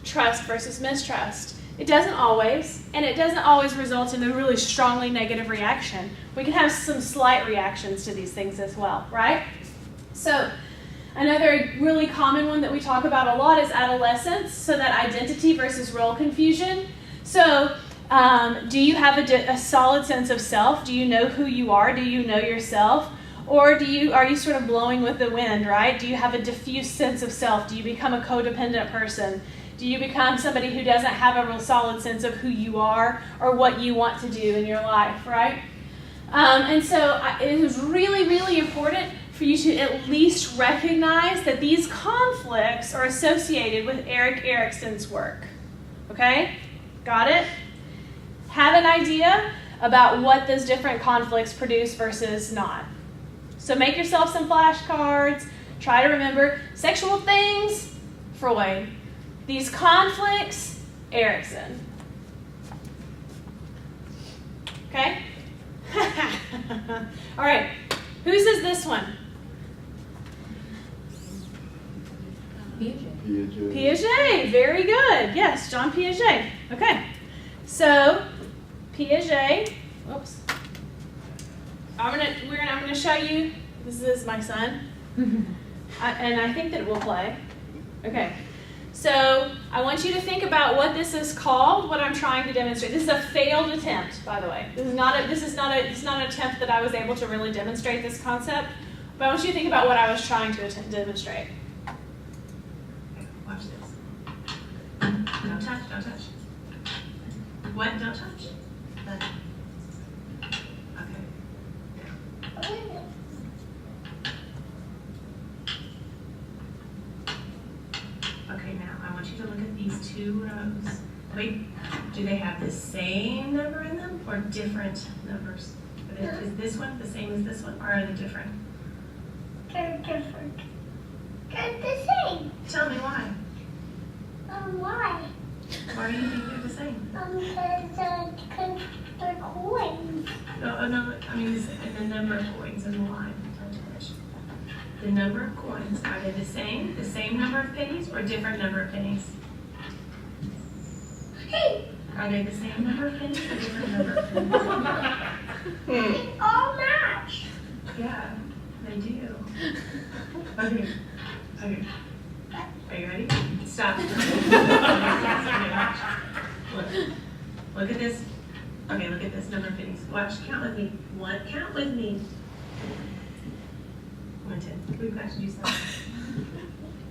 trust versus mistrust. It doesn't always, and it doesn't always result in a really strongly negative reaction. We can have some slight reactions to these things as well, right? So another really common one that we talk about a lot is adolescence, so that identity versus role confusion. So do you have a solid sense of self? Do you know who you are? Do you know yourself? Or are you sort of blowing with the wind, right? Do you have a diffuse sense of self? Do you become a codependent person? Do you become somebody who doesn't have a real solid sense of who you are or what you want to do in your life, right? And so it is really, really important for you to at least recognize that these conflicts are associated with Erik Erikson's work. Okay? Got it? Have an idea about what those different conflicts produce versus not. So make yourself some flashcards. Try to remember sexual things, Freud. These conflicts, Erikson. Okay? All right. Whose is this one? Piaget. Piaget. Very good. Yes, John Piaget. Okay. So, Piaget. Whoops. I'm gonna show you. This is my son, and I think that it will play. Okay. So I want you to think about what this is called. What I'm trying to demonstrate. This is a failed attempt, by the way. This is not an attempt that I was able to really demonstrate this concept. But I want you to think about what I was trying to demonstrate. Watch this. Don't touch. Don't touch. What? Don't touch. Okay. Okay, now I want you to look at these two rows. Wait, do they have the same number in them or different numbers? Is this one the same as this one, or are they different? They're different. They're the same. Tell me why. Why? Why do you think they're the same? Because they're coins. No, I mean the number of coins in the line. The number of coins, are they the same number of pennies or different number of pennies? Hey, Are they the same number of pennies or different number of pennies? they all match. Yeah, they do. Okay. Are you ready? Stop. Look at this. Okay, look at this number of pennies. Watch, count with me. Count with me. 1 to 10. We've got to do something.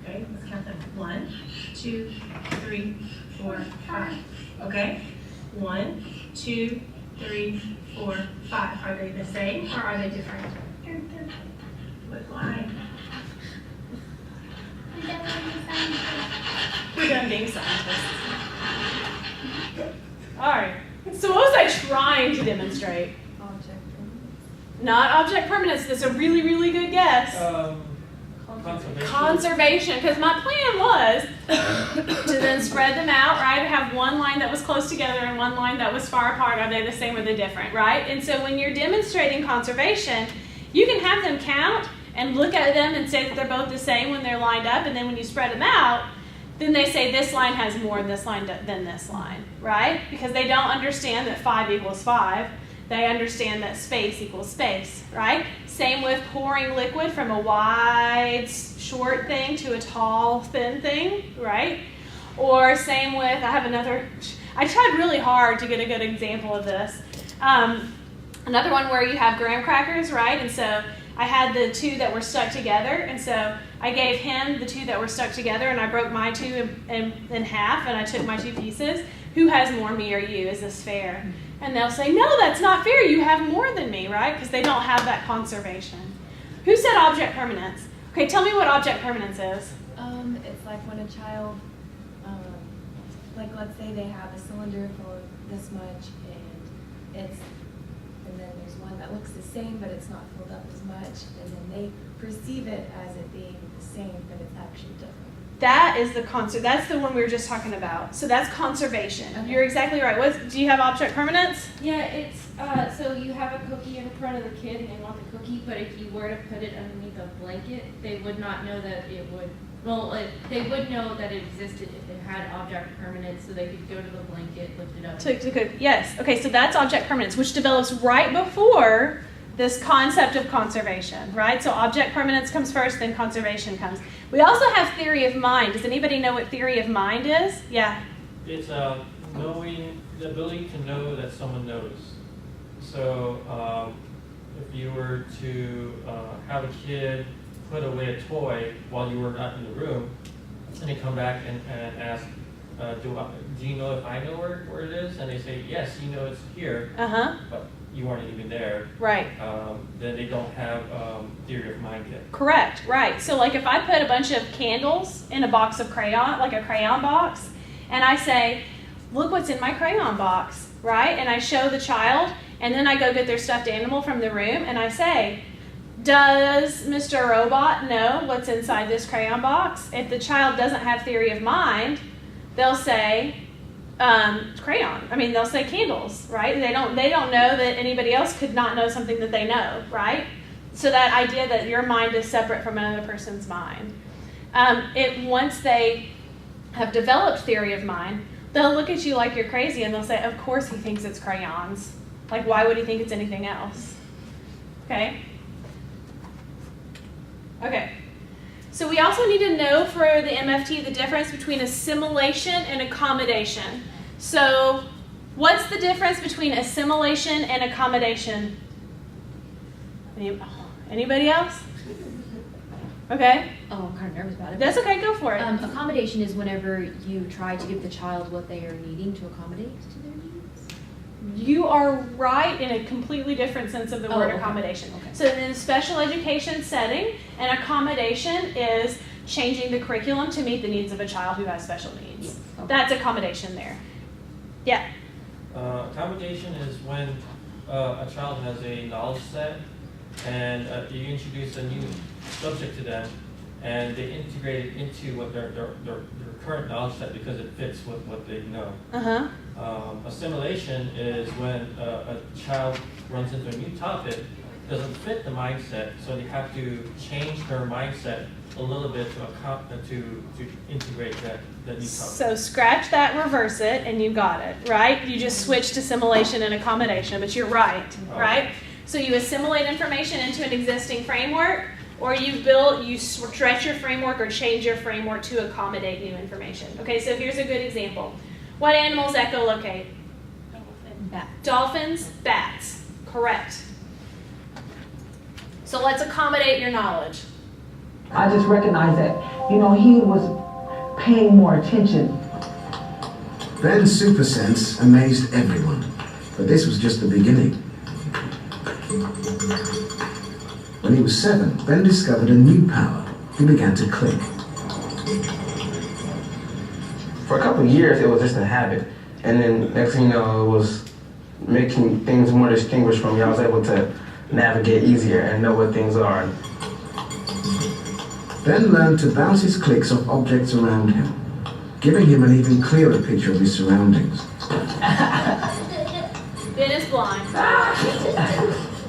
Okay, let's count them. 1, 2, 3, 4, 5. Okay? 1, 2, 3, 4, 5. Are they the same or are they different? They're different. But why? We're done being scientists. All right. So what was I trying to demonstrate? Object. Not object permanence. That's a really, really good guess. Conservation. Conservation, because my plan was to then spread them out, right? Have one line that was close together and one line that was far apart. Are they the same or are they different, right? And so when you're demonstrating conservation, you can have them count and look at them and say that they're both the same when they're lined up, and then when you spread them out, then they say this line has more than this line, right? Because they don't understand that 5 equals 5. They understand that space equals space, right? Same with pouring liquid from a wide, short thing to a tall, thin thing, right? Or same with, I tried really hard to get a good example of this. Another one where you have graham crackers, right? And so I had the 2 that were stuck together, and so I gave him the 2 that were stuck together, and I broke my 2 in half, and I took my 2 pieces. Who has more, me or you? Is this fair? And they'll say, no, that's not fair. You have more than me, right? Because they don't have that conservation. Who said object permanence? Okay, tell me what object permanence is. It's like when a child, like let's say they have a cylinder for this much, and then there's one that looks the same, but it's not filled up as much, and then they perceive it as it being the same, but it's actually different. That is that's the one we were just talking about. So that's conservation. Okay. You're exactly right. Do you have object permanence? Yeah, it's, so you have a cookie in front of the kid and they want the cookie, but if you were to put it underneath a blanket, they would not know that it would, they would know that it existed if it had object permanence, so they could go to the blanket, lift it up. Yes. Okay, so that's object permanence, which develops right before this concept of conservation, right? So object permanence comes first, then conservation comes. We also have theory of mind. Does anybody know what theory of mind is? Yeah. It's knowing, the ability to know that someone knows. So if you were to have a kid put away a toy while you were not in the room, and they come back and ask, do you know if I know where it is? And they say, yes, you know it's here, but you weren't even there. Right. Then they don't have theory of mind yet. Correct, right. So like if I put a bunch of candles in a box of crayon, like a crayon box, and I say, look what's in my crayon box, right? And I show the child, and then I go get their stuffed animal from the room, and I say, does Mr. Robot know what's inside this crayon box? If the child doesn't have theory of mind, they'll say, crayon. I mean, they'll say candles, right? They don't know that anybody else could not know something that they know, right? So that idea that your mind is separate from another person's mind. Once they have developed theory of mind, they'll look at you like you're crazy and they'll say, of course he thinks it's crayons. Like, why would he think it's anything else? Okay? Okay. So we also need to know for the MFT the difference between assimilation and accommodation. So what's the difference between assimilation and accommodation? Anybody else? Okay. Oh, I'm kind of nervous about it. That's okay, go for it. Accommodation is whenever you try to give the child what they are needing to accommodate to their needs. You are right in a completely different sense of the word okay. accommodation. Okay. So in a special education setting, an accommodation is changing the curriculum to meet the needs of a child who has special needs. Yes. Okay. That's accommodation there. Yeah. Accommodation is when a child has a knowledge set and you introduce a new subject to them and they integrate it into what their current knowledge set because it fits with what they know. Assimilation is when a child runs into a new topic, doesn't fit the mindset, so they have to change their mindset a little bit to integrate that new topic. So scratch that, reverse it, and you got it, right? You just switched assimilation and accommodation, but you're right, right? So you assimilate information into an existing framework, or you stretch your framework or change your framework to accommodate new information. Okay, so here's a good example. What animals echolocate? Dolphins, bats. Correct. So let's accommodate your knowledge. I just recognized that, he was paying more attention. Ben's super sense amazed everyone, but this was just the beginning. When he was 7, Ben discovered a new power. He began to click. For a couple of years, it was just a habit. And then next thing you know, it was making things more distinguished from me. I was able to navigate easier and know what things are. Ben learned to bounce his clicks off objects around him, giving him an even clearer picture of his surroundings. Ben is blind.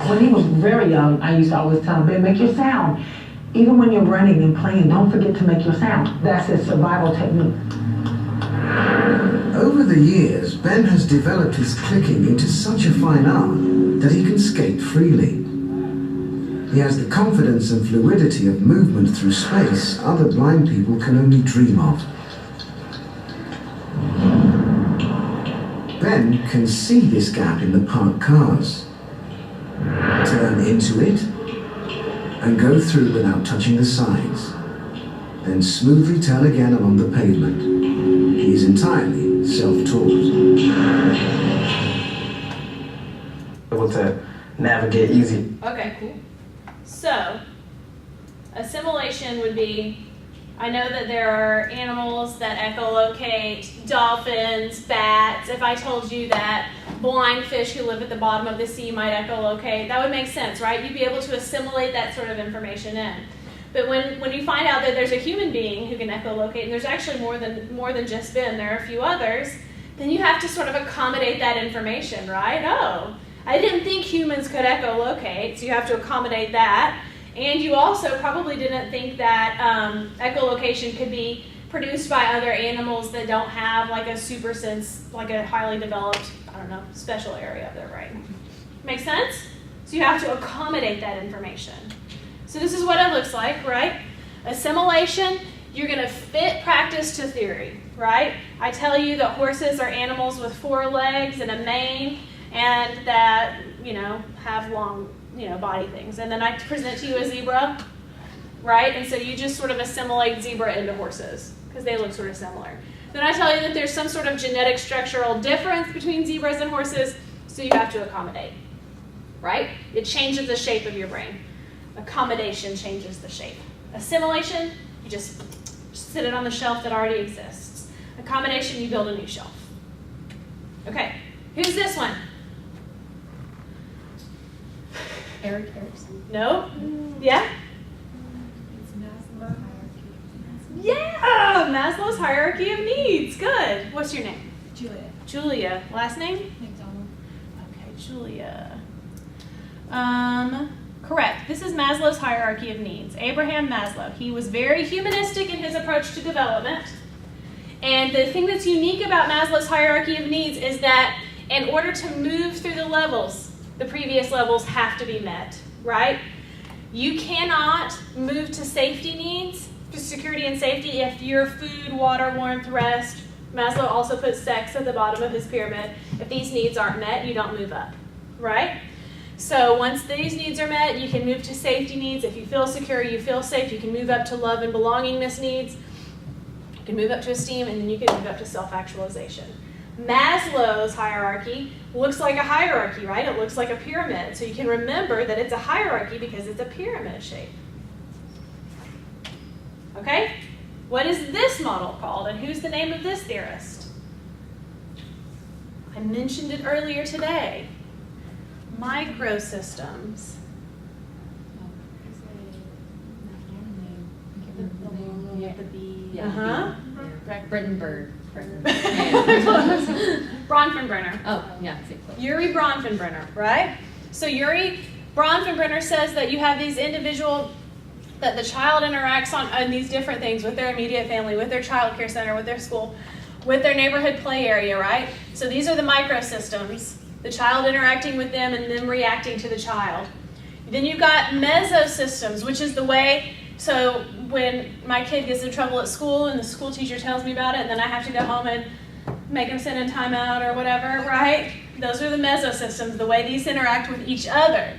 When he was very young, I used to always tell him, Ben, make your sound. Even when you're running and playing, don't forget to make your sound. That's a survival technique. Over the years, Ben has developed his clicking into such a fine art that he can skate freely. He has the confidence and fluidity of movement through space other blind people can only dream of. Ben can see this gap in the parked cars, turn into it, and go through without touching the sides, then smoothly turn again along the pavement. He is entirely self-taught. Able to navigate easy. Okay, cool. So, assimilation would be, I know that there are animals that echolocate, dolphins, bats. If I told you that blind fish who live at the bottom of the sea might echolocate, that would make sense, right? You'd be able to assimilate that sort of information in. But when you find out that there's a human being who can echolocate, and there's actually more than just Ben, there are a few others, then you have to sort of accommodate that information, right? Oh, I didn't think humans could echolocate, so you have to accommodate that. And you also probably didn't think that echolocation could be produced by other animals that don't have like a super sense, like a highly developed, I don't know, special area of their brain. Make sense? So you have to accommodate that information. So this is what it looks like, right? Assimilation, you're going to fit practice to theory, right? I tell you that horses are animals with 4 legs and a mane, and that, have long, body things. And then I present to you a zebra, right? And so you just sort of assimilate zebra into horses because they look sort of similar. Then I tell you that there's some sort of genetic structural difference between zebras and horses, so you have to accommodate, right? It changes the shape of your brain. Accommodation changes the shape. Assimilation, you just sit it on the shelf that already exists. Accommodation, you build a new shelf. Okay, who's this one? Eric Erickson. No? Yeah? It's Maslow's hierarchy. Yeah! Maslow's hierarchy of needs. Good. What's your name? Julia. Julia. Last name? McDonald. Okay, Julia. Correct. This is Maslow's hierarchy of needs. Abraham Maslow. He was very humanistic in his approach to development. And the thing that's unique about Maslow's hierarchy of needs is that in order to move through the levels, the previous levels have to be met, right? You cannot move to safety needs, to security and safety, if your food, water, warmth, rest. Maslow also puts sex at the bottom of his pyramid. If these needs aren't met, you don't move up, right? So once these needs are met, you can move to safety needs. If you feel secure, you feel safe, you can move up to love and belongingness needs. You can move up to esteem, and then you can move up to self-actualization. Maslow's hierarchy looks like a hierarchy, right? It looks like a pyramid. So you can remember that it's a hierarchy because it's a pyramid shape. Okay? What is this model called, and who's the name of this theorist? I mentioned it earlier today. Microsystems. Yeah. Brittenberg. Bronfenbrenner. Oh, yeah. Yuri Bronfenbrenner, right? So Yuri Bronfenbrenner says that you have these that the child interacts on these different things with their immediate family, with their child care center, with their school, with their neighborhood play area, right? So these are the microsystems, the child interacting with them and them reacting to the child. Then you've got mesosystems, which is the way, so when my kid gets in trouble at school and the school teacher tells me about it, and then I have to go home and make him send in timeout or whatever, right? Those are the mesosystems, the way these interact with each other.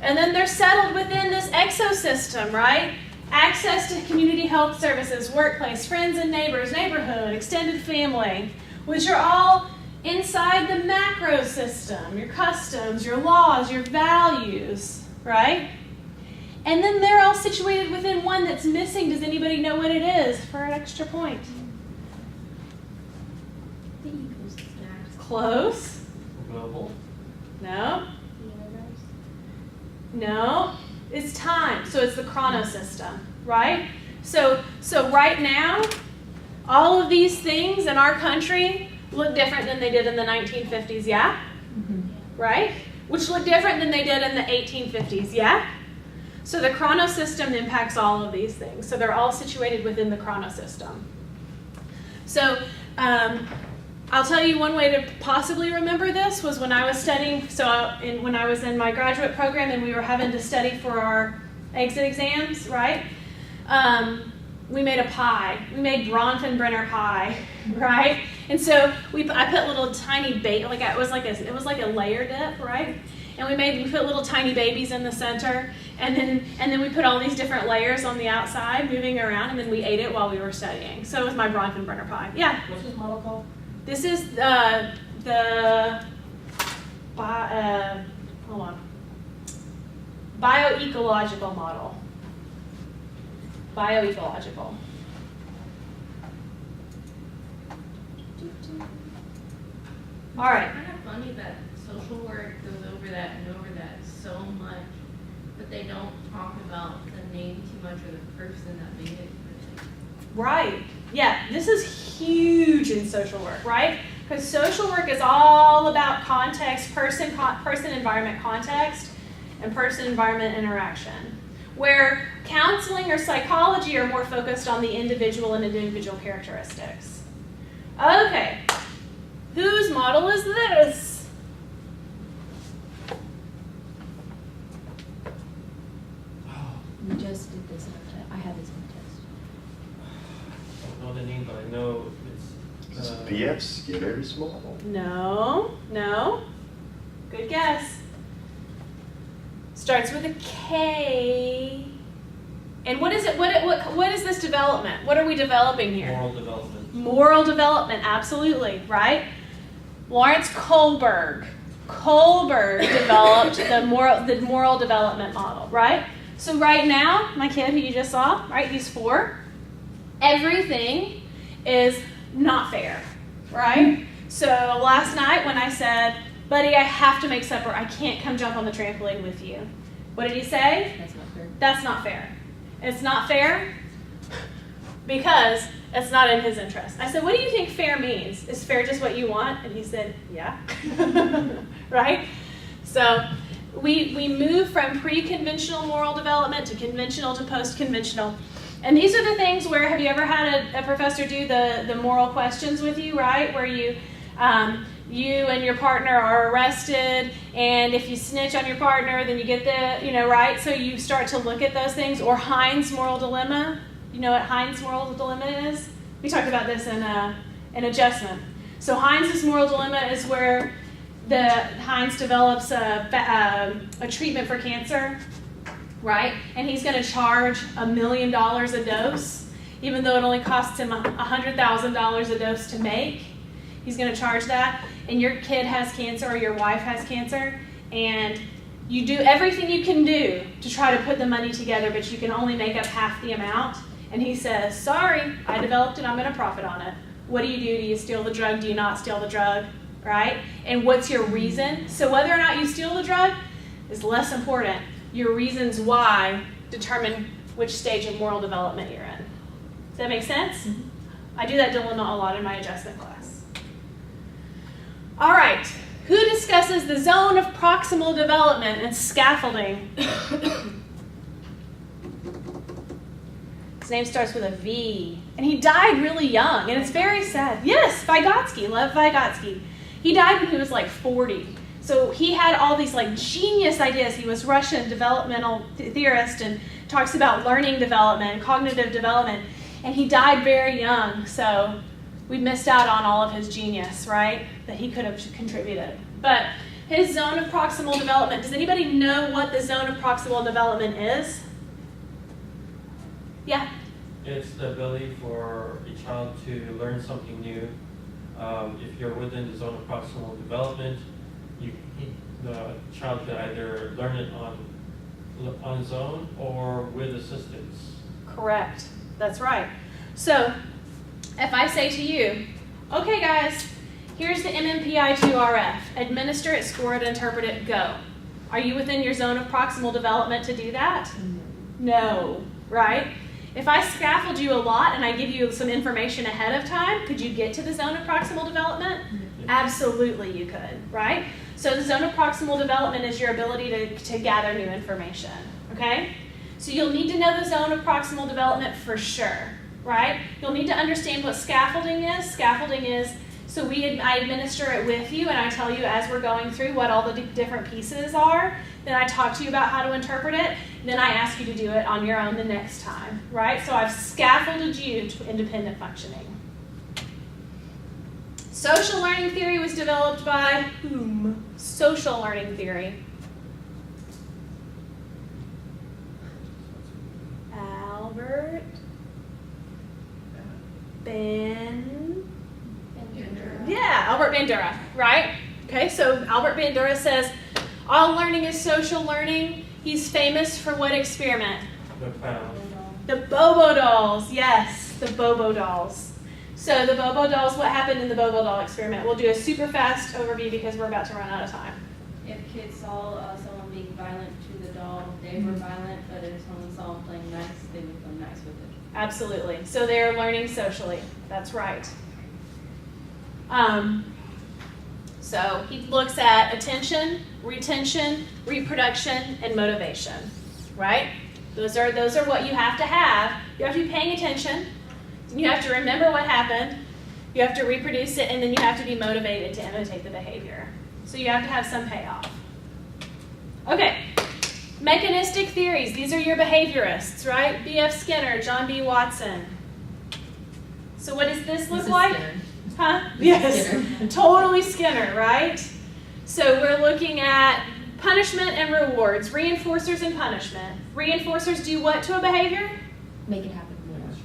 And then they're settled within this exosystem, right? Access to community health services, workplace, friends and neighbors, neighborhood, extended family, which are all inside the macro system, your customs, your laws, your values, right? And then they're all situated within one that's missing. Does anybody know what it is for an extra point? The ecosystem. Close. Global. No. No. It's time. So it's the chronosystem, right? So right now, all of these things in our country look different than they did in the 1950s, yeah? Mm-hmm. Right? Which look different than they did in the 1850s, yeah? So the chronosystem impacts all of these things. So they're all situated within the chronosystem. So I'll tell you one way to possibly remember this was when I was studying, when I was in my graduate program and we were having to study for our exit exams, right? We made a pie. We made Bronfenbrenner pie, right? And so I put little tiny it was like a layer dip, right? And we put little tiny babies in the center, and then we put all these different layers on the outside, moving around, and then we ate it while we were studying. So it was my Bronfenbrenner pie. Yeah. What's this model called? This is bioecological model. Bioecological. All right. It's kind of funny that social work goes over that and over that so much, but they don't talk about the name too much or the person that made it. Right. Yeah, this is huge in social work, right? Because social work is all about context, person-environment context, and person-environment interaction. Where counseling or psychology are more focused on the individual and individual characteristics. Okay, whose model is this? We just did this. I had this on the test. I don't know the name, but I know It's BF's get very small. No. Good guess. Starts with a K. And what is it? What is this development? What are we developing here? moral development. Moral development, absolutely, right? Lawrence Kohlberg. Kohlberg developed the moral development model, right? So right now, my kid who you just saw, right, he's 4. Everything is not fair, right? So last night when I said, buddy, I have to make supper. I can't come jump on the trampoline with you. What did he say? That's not fair. That's not fair. It's not fair because it's not in his interest. I said, what do you think fair means? Is fair just what you want? And he said, yeah. Right? So we move from pre-conventional moral development to conventional to post-conventional. And these are the things where, have you ever had a professor do the moral questions with you, right? Where you and your partner are arrested, and if you snitch on your partner, then you get right? So you start to look at those things. Or Heinz moral dilemma. You know what Heinz moral dilemma is? We talked about this in adjustment. So Heinz's moral dilemma is where Heinz develops a treatment for cancer, right? And he's going to charge $1 million a dose, even though it only costs him $100,000 a dose to make. He's going to charge that, and your kid has cancer or your wife has cancer, and you do everything you can do to try to put the money together, but you can only make up half the amount. And he says, sorry, I developed it, I'm going to profit on it. What do? Do you steal the drug? Do you not steal the drug? Right? And what's your reason? So whether or not you steal the drug is less important. Your reasons why determine which stage of moral development you're in. Does that make sense? Mm-hmm. I do that dilemma a lot in my adjustment class. All right, who discusses the zone of proximal development and scaffolding? His name starts with a V, and he died really young, and it's very sad. Yes, Vygotsky, Lev Vygotsky. He died when he was like 40. So he had all these like genius ideas. He was Russian developmental theorist and talks about learning development, cognitive development, and he died very young. So we missed out on all of his genius, right? That he could have contributed. But his zone of proximal development, does anybody know what the zone of proximal development is? Yeah? It's the ability for a child to learn something new. If you're within the zone of proximal development, the child could either learn it on his own or with assistance. Correct. That's right. So if I say to you, okay guys, here's the MMPI-2RF, administer it, score it, interpret it, go. Are you within your zone of proximal development to do that? No, right? If I scaffold you a lot and I give you some information ahead of time, could you get to the zone of proximal development? Absolutely you could, right? So the zone of proximal development is your ability to gather new information, okay? So you'll need to know the zone of proximal development for sure, right? You'll need to understand what scaffolding is. Scaffolding is, I administer it with you and I tell you as we're going through what all the different pieces are. Then I talk to you about how to interpret it. Then I ask you to do it on your own the next time, right? So I've scaffolded you to independent functioning. Social learning theory was developed by whom? Social learning theory. Albert Bandura, right? Okay, so Albert Bandura says all learning is social learning. He's famous for what experiment? The Bobo dolls, yes, the Bobo dolls. So the Bobo dolls, what happened in the Bobo doll experiment? We'll do a super fast overview because we're about to run out of time. If kids saw someone being violent to the doll, they were violent, but if someone saw them playing nice, they would play nice with it. Absolutely. So they're learning socially. That's right. So he looks at attention, retention, reproduction, and motivation, right? Those are what you have to have. You have to be paying attention. You have to remember what happened. You have to reproduce it, and then you have to be motivated to imitate the behavior. So you have to have some payoff. Okay. Mechanistic theories. These are your behaviorists, right? B.F. Skinner, John B. Watson. So what does this look like? Skinner. Huh? Yes. Skinner. Totally Skinner, right? So we're looking at punishment and rewards. Reinforcers and punishment. Reinforcers do what to a behavior? Make it happen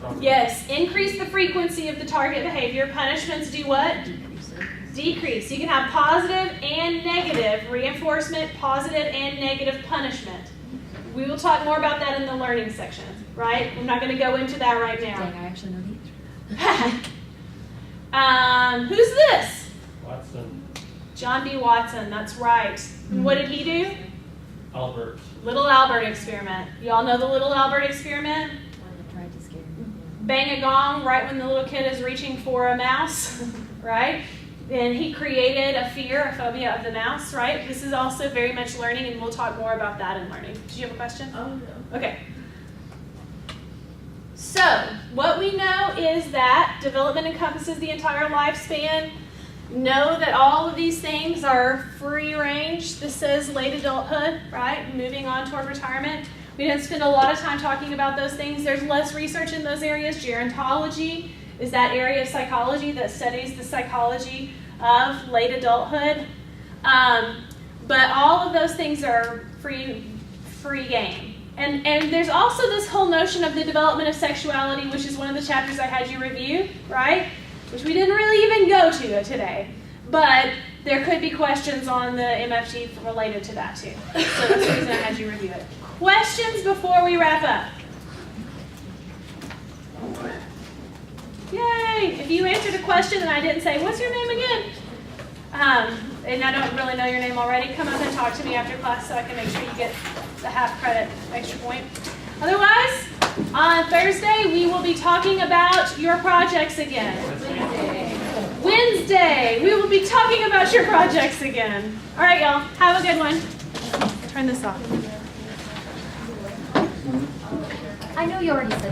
more. Yes. Increase the frequency of the target behavior. Punishments do what? Decrease it. Decrease. You can have positive and negative reinforcement, positive and negative punishment. We will talk more about that in the learning section, right? I'm not going to go into that right now. Dang, I actually know the answer. Who's this? Watson. John B. Watson, that's right. And what did he do? Albert. Little Albert experiment. You all know the Little Albert experiment? Tried to scare me. Bang a gong right when the little kid is reaching for a mouse, right? And he created a fear, a phobia of the mouse, right? This is also very much learning, and we'll talk more about that in learning. Did you have a question? Oh, no. Okay. So, what we know is that development encompasses the entire lifespan. Know that all of these things are free range. This says late adulthood, right? Moving on toward retirement. We didn't spend a lot of time talking about those things. There's less research in those areas. Gerontology is that area of psychology that studies the psychology of late adulthood. But all of those things are free game. And there's also this whole notion of the development of sexuality, which is one of the chapters I had you review, right? Which we didn't really even go to today. But there could be questions on the MFT related to that too. So that's the reason I had you review it. Questions before we wrap up? Yay! If you answered a question and I didn't say, what's your name again? And I don't really know your name already, come up and talk to me after class so I can make sure you get the half credit extra point. Otherwise, on Thursday, we will be talking about your projects again. Wednesday, we will be talking about your projects again. All right, y'all, have a good one. Turn this off. I know you already said